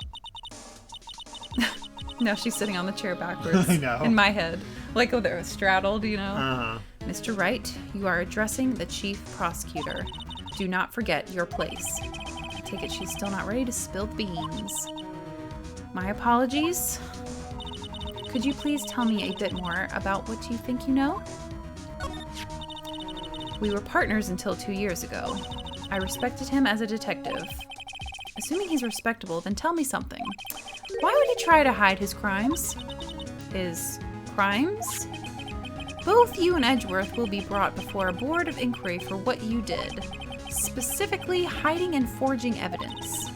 No, she's sitting on the chair backwards. I know. In my head. Like, oh, they're straddled, you know? Uh-huh. Mr. Wright, you are addressing the chief prosecutor. Do not forget your place. I take it she's still not ready to spill the beans. My apologies. Could you please tell me a bit more about what you think you know? We were partners until 2 years ago. I respected him as a detective. Assuming he's respectable, then tell me something. Why would he try to hide his crimes? His crimes? Both you and Edgeworth will be brought before a board of inquiry for what you did, specifically hiding and forging evidence.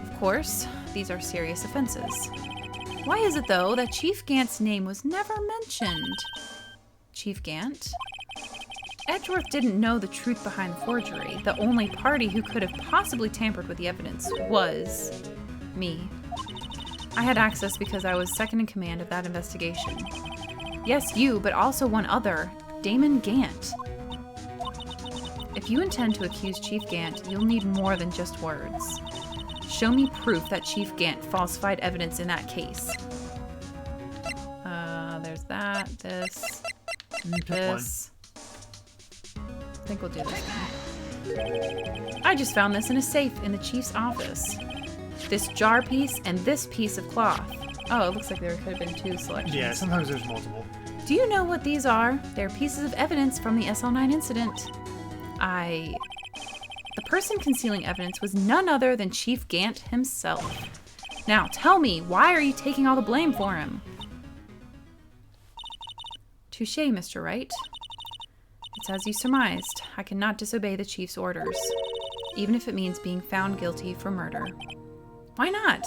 Of course, these are serious offenses. Why is it, though, that Chief Gant's name was never mentioned? Chief Gant? Edgeworth didn't know the truth behind the forgery. The only party who could have possibly tampered with the evidence was me. I had access because I was second in command of that investigation. Yes, you, but also one other, Damon Gant. If you intend to accuse Chief Gant, you'll need more than just words. Show me proof that Chief Gant falsified evidence in that case. There's that, this, this. I think we'll do this one. I just found this in a safe in the chief's office. This jar piece and this piece of cloth. Oh, it looks like there could have been two selections. Yeah, sometimes there's multiple. Do you know what these are? They're pieces of evidence from the SL9 incident. The person concealing evidence was none other than Chief Gant himself. Now, tell me, why are you taking all the blame for him? Touché, Mr. Wright. It's as you surmised. I cannot disobey the chief's orders, even if it means being found guilty for murder. Why not?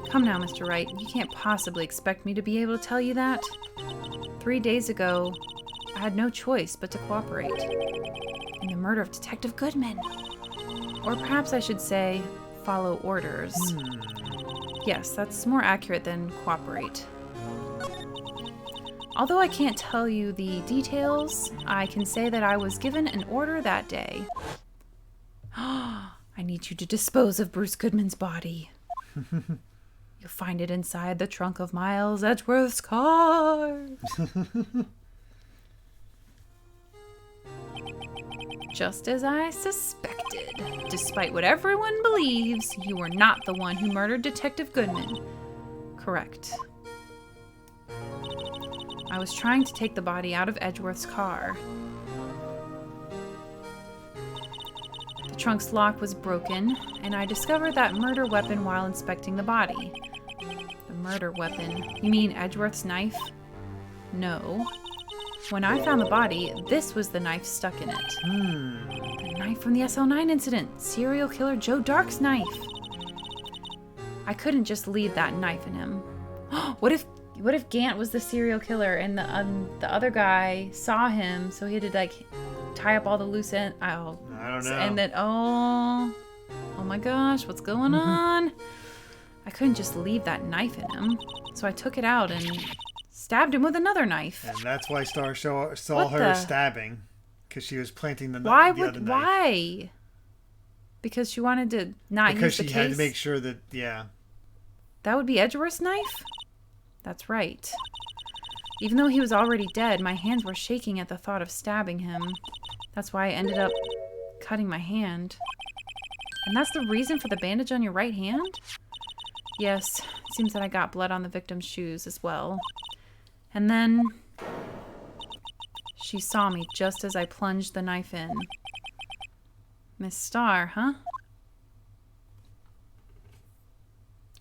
Come now, Mr. Wright. You can't possibly expect me to be able to tell you that. 3 days ago, I had no choice but to cooperate in the murder of Detective Goodman. Or perhaps I should say, follow orders. Yes, that's more accurate than cooperate. Although I can't tell you the details, I can say that I was given an order that day. I need you to dispose of Bruce Goodman's body. You'll find it inside the trunk of Miles Edgeworth's car. Just as I suspected. Despite what everyone believes, you were not the one who murdered Detective Goodman. Correct. I was trying to take the body out of Edgeworth's car. The trunk's lock was broken, and I discovered that murder weapon while inspecting the body. The murder weapon? You mean Edgeworth's knife? No. When I found the body, this was the knife stuck in it. The knife from the SL9 incident. Serial killer Joe Dark's knife. I couldn't just leave that knife in him. What if Gant was the serial killer and the other guy saw him, so he had to like tie up all the loose ends? Oh, I don't know. And then oh my gosh, what's going on? I couldn't just leave that knife in him, so I took it out and stabbed him with another knife. And that's why Star saw What her the- stabbing, because she was planting the Why the other would knife. why? Because she wanted to not Because use the she case. had to make sure that That would be Edgeworth's knife? That's right. Even though he was already dead, my hands were shaking at the thought of stabbing him. That's why I ended up cutting my hand. And that's the reason for the bandage on your right hand? Yes, it seems that I got blood on the victim's shoes as well. And then she saw me just as I plunged the knife in. Miss Starr, huh?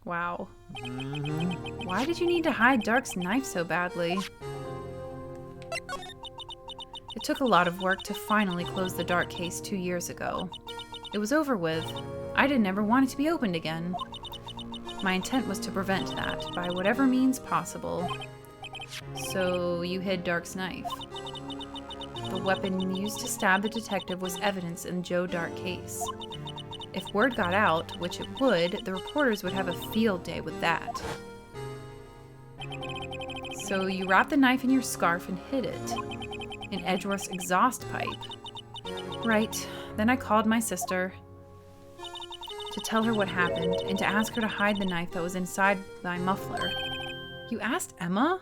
Wow. Why did you need to hide Dark's knife so badly? It took a lot of work to finally close the Dark case 2 years ago. It was over with. I didn't ever want it to be opened again. My intent was to prevent that by whatever means possible. So you hid Dark's knife. The weapon used to stab the detective was evidence in the Joe Dark case. If word got out, which it would, the reporters would have a field day with that. So you wrapped the knife in your scarf and hid it in Edgeworth's exhaust pipe. Right. Then I called my sister to tell her what happened and to ask her to hide the knife that was inside my muffler. You asked Emma?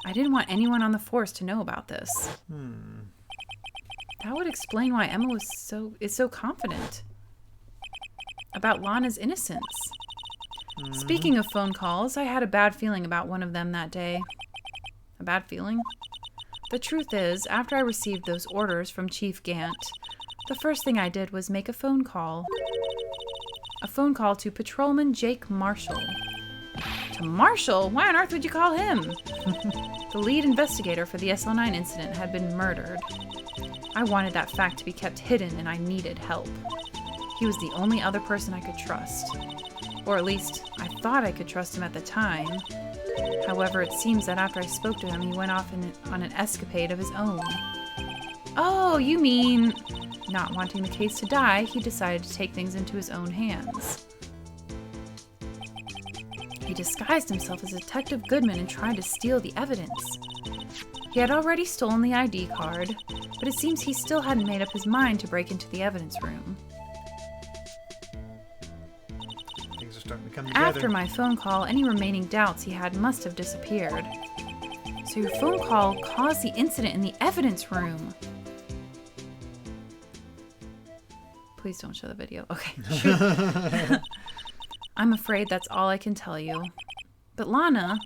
I didn't want anyone on the force to know about this. That would explain why Emma is so confident about Lana's innocence. Speaking of phone calls, I had a bad feeling about one of them that day. A bad feeling? The truth is, after I received those orders from Chief Gant, the first thing I did was make a phone call. A phone call to Patrolman Jake Marshall. To Marshall? Why on earth would you call him? The lead investigator for the SL9 incident had been murdered. I wanted that fact to be kept hidden and I needed help. He was the only other person I could trust. Or at least, I thought I could trust him at the time. However, it seems that after I spoke to him, he went off on an escapade of his own. Oh, you mean... Not wanting the case to die, he decided to take things into his own hands. He disguised himself as Detective Goodman and tried to steal the evidence. He had already stolen the ID card, but it seems he still hadn't made up his mind to break into the evidence room. things are starting to come together. After my phone call, any remaining doubts he had must have disappeared. So your phone call caused the incident in the evidence room. Please don't show the video. Okay. I'm afraid that's all I can tell you. But Lana,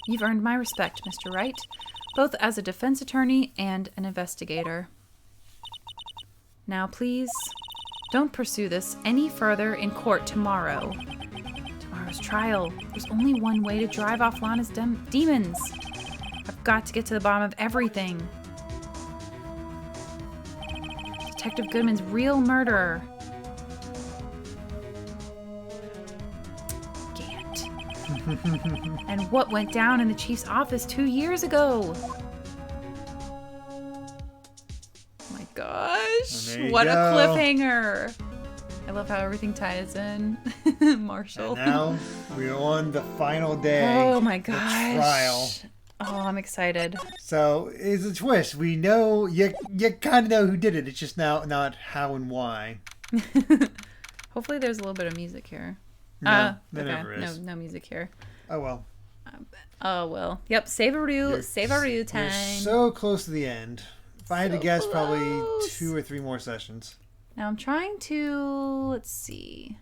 you've earned my respect, Mr. Wright, both as a defense attorney and an investigator. Now, please, don't pursue this any further in court tomorrow. Tomorrow's trial. There's only one way to drive off Lana's demons. I've got to get to the bottom of everything. Detective Goodman's real murderer. Gant. And what went down in the chief's office 2 years ago. My gosh. Well, there you what a go. cliffhanger. I love how everything ties in. Marshall. And now we're on the final day. Oh my the gosh. trial. Oh, I'm excited. So it's a twist. We know you kind of know who did it. It's just now not how and why. Hopefully there's a little bit of music here. No, there okay. never is. No music here. Oh well. Oh well. Yep. Save a reel time. You're so close to the end. If I had to guess, probably close. 2 or 3 more sessions. Now I'm trying to, let's see.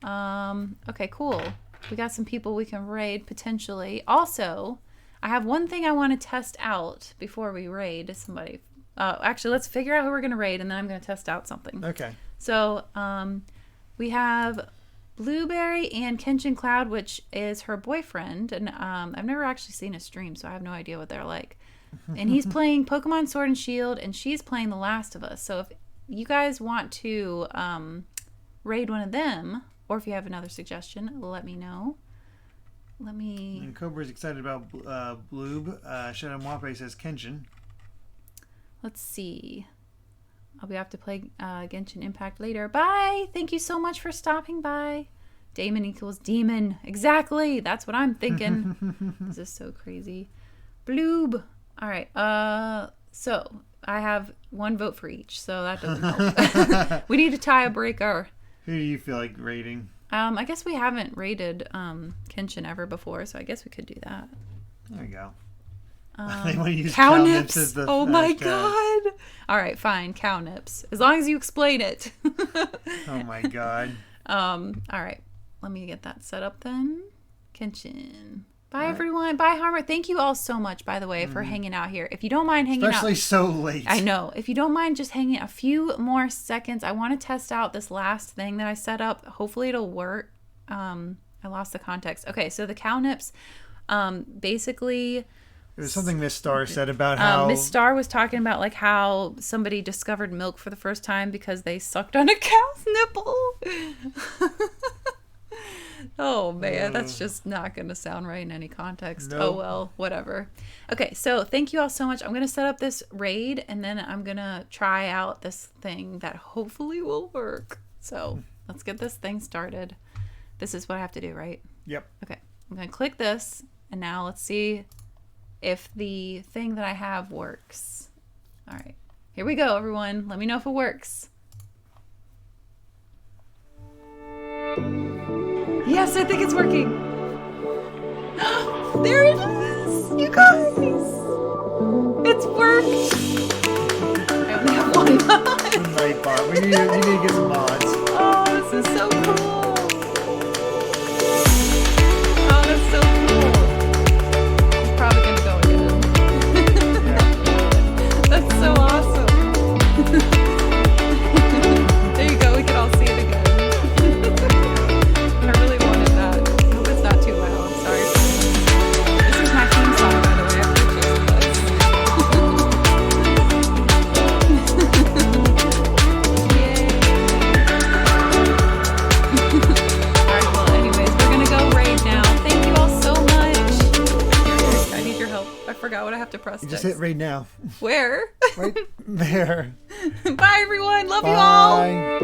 Okay, cool. We got some people we can raid potentially. Also, I have one thing I want to test out before we raid somebody. Actually, let's figure out who we're going to raid, and then I'm going to test out something. Okay. So, we have Blueberry and Kenshin Cloud, which is her boyfriend, and I've never actually seen a stream, so I have no idea what they're like. And he's playing Pokemon Sword and Shield, and she's playing The Last of Us. So if you guys want to raid one of them, or if you have another suggestion, let me know. And Cobra's excited about Bloob. Shadow Mwape says Kenshin. Let's see. We have to play Genshin Impact later. Bye! Thank you so much for stopping by. Damon equals demon. Exactly! That's what I'm thinking. This is so crazy. Bloob. All right. So I have 1 vote for each, so that doesn't help. We need a tiebreaker. Who do you feel like rating? I guess we haven't rated Kenshin ever before, so I guess we could do that. There you go. They want to use cow nips nips. as the Oh my hashtag. god. All right, fine. Cow nips. As long as you explain it. Oh my god. All right. Let me get that set up then. Kenshin. Bye, everyone. Bye, Harmer. Thank you all so much, by the way, for hanging out here. If you don't mind hanging Especially out. so late. I know. If you don't mind just hanging a few more seconds, I want to test out this last thing that I set up. Hopefully it'll work. I lost the context. Okay, so the cow nips, basically... It was something Miss Star said about how... Miss Star was talking about like how somebody discovered milk for the first time because they sucked on a cow's nipple. Oh man, that's just not going to sound right in any context. Nope. Oh well, whatever. Okay, so thank you all so much. I'm going to set up this raid and then I'm going to try out this thing that hopefully will work. So let's get this thing started. This is what I have to do, right? Yep. Okay, I'm going to click this and now let's see if the thing that I have works. All right, here we go, everyone. Let me know if it works. Yes, I think it's working. There it is, you guys. It's worked. I only have 1 mod. Right, Bob. You need to get some mods. Oh, this is so cool. Oh, that's so cool. I'm probably gonna go again. That's so awesome. There you go. We can all see it again. I really wanted that. I hope it's not too loud. Sorry. This is my theme song, by the way. I purchased this. Yay. Alright, well, anyways, we're gonna go raid now. Thank you all so much. I need your help. I forgot what I have to press. You just hit right now. Where? Right there. Bye, everyone. Love you all. Bye.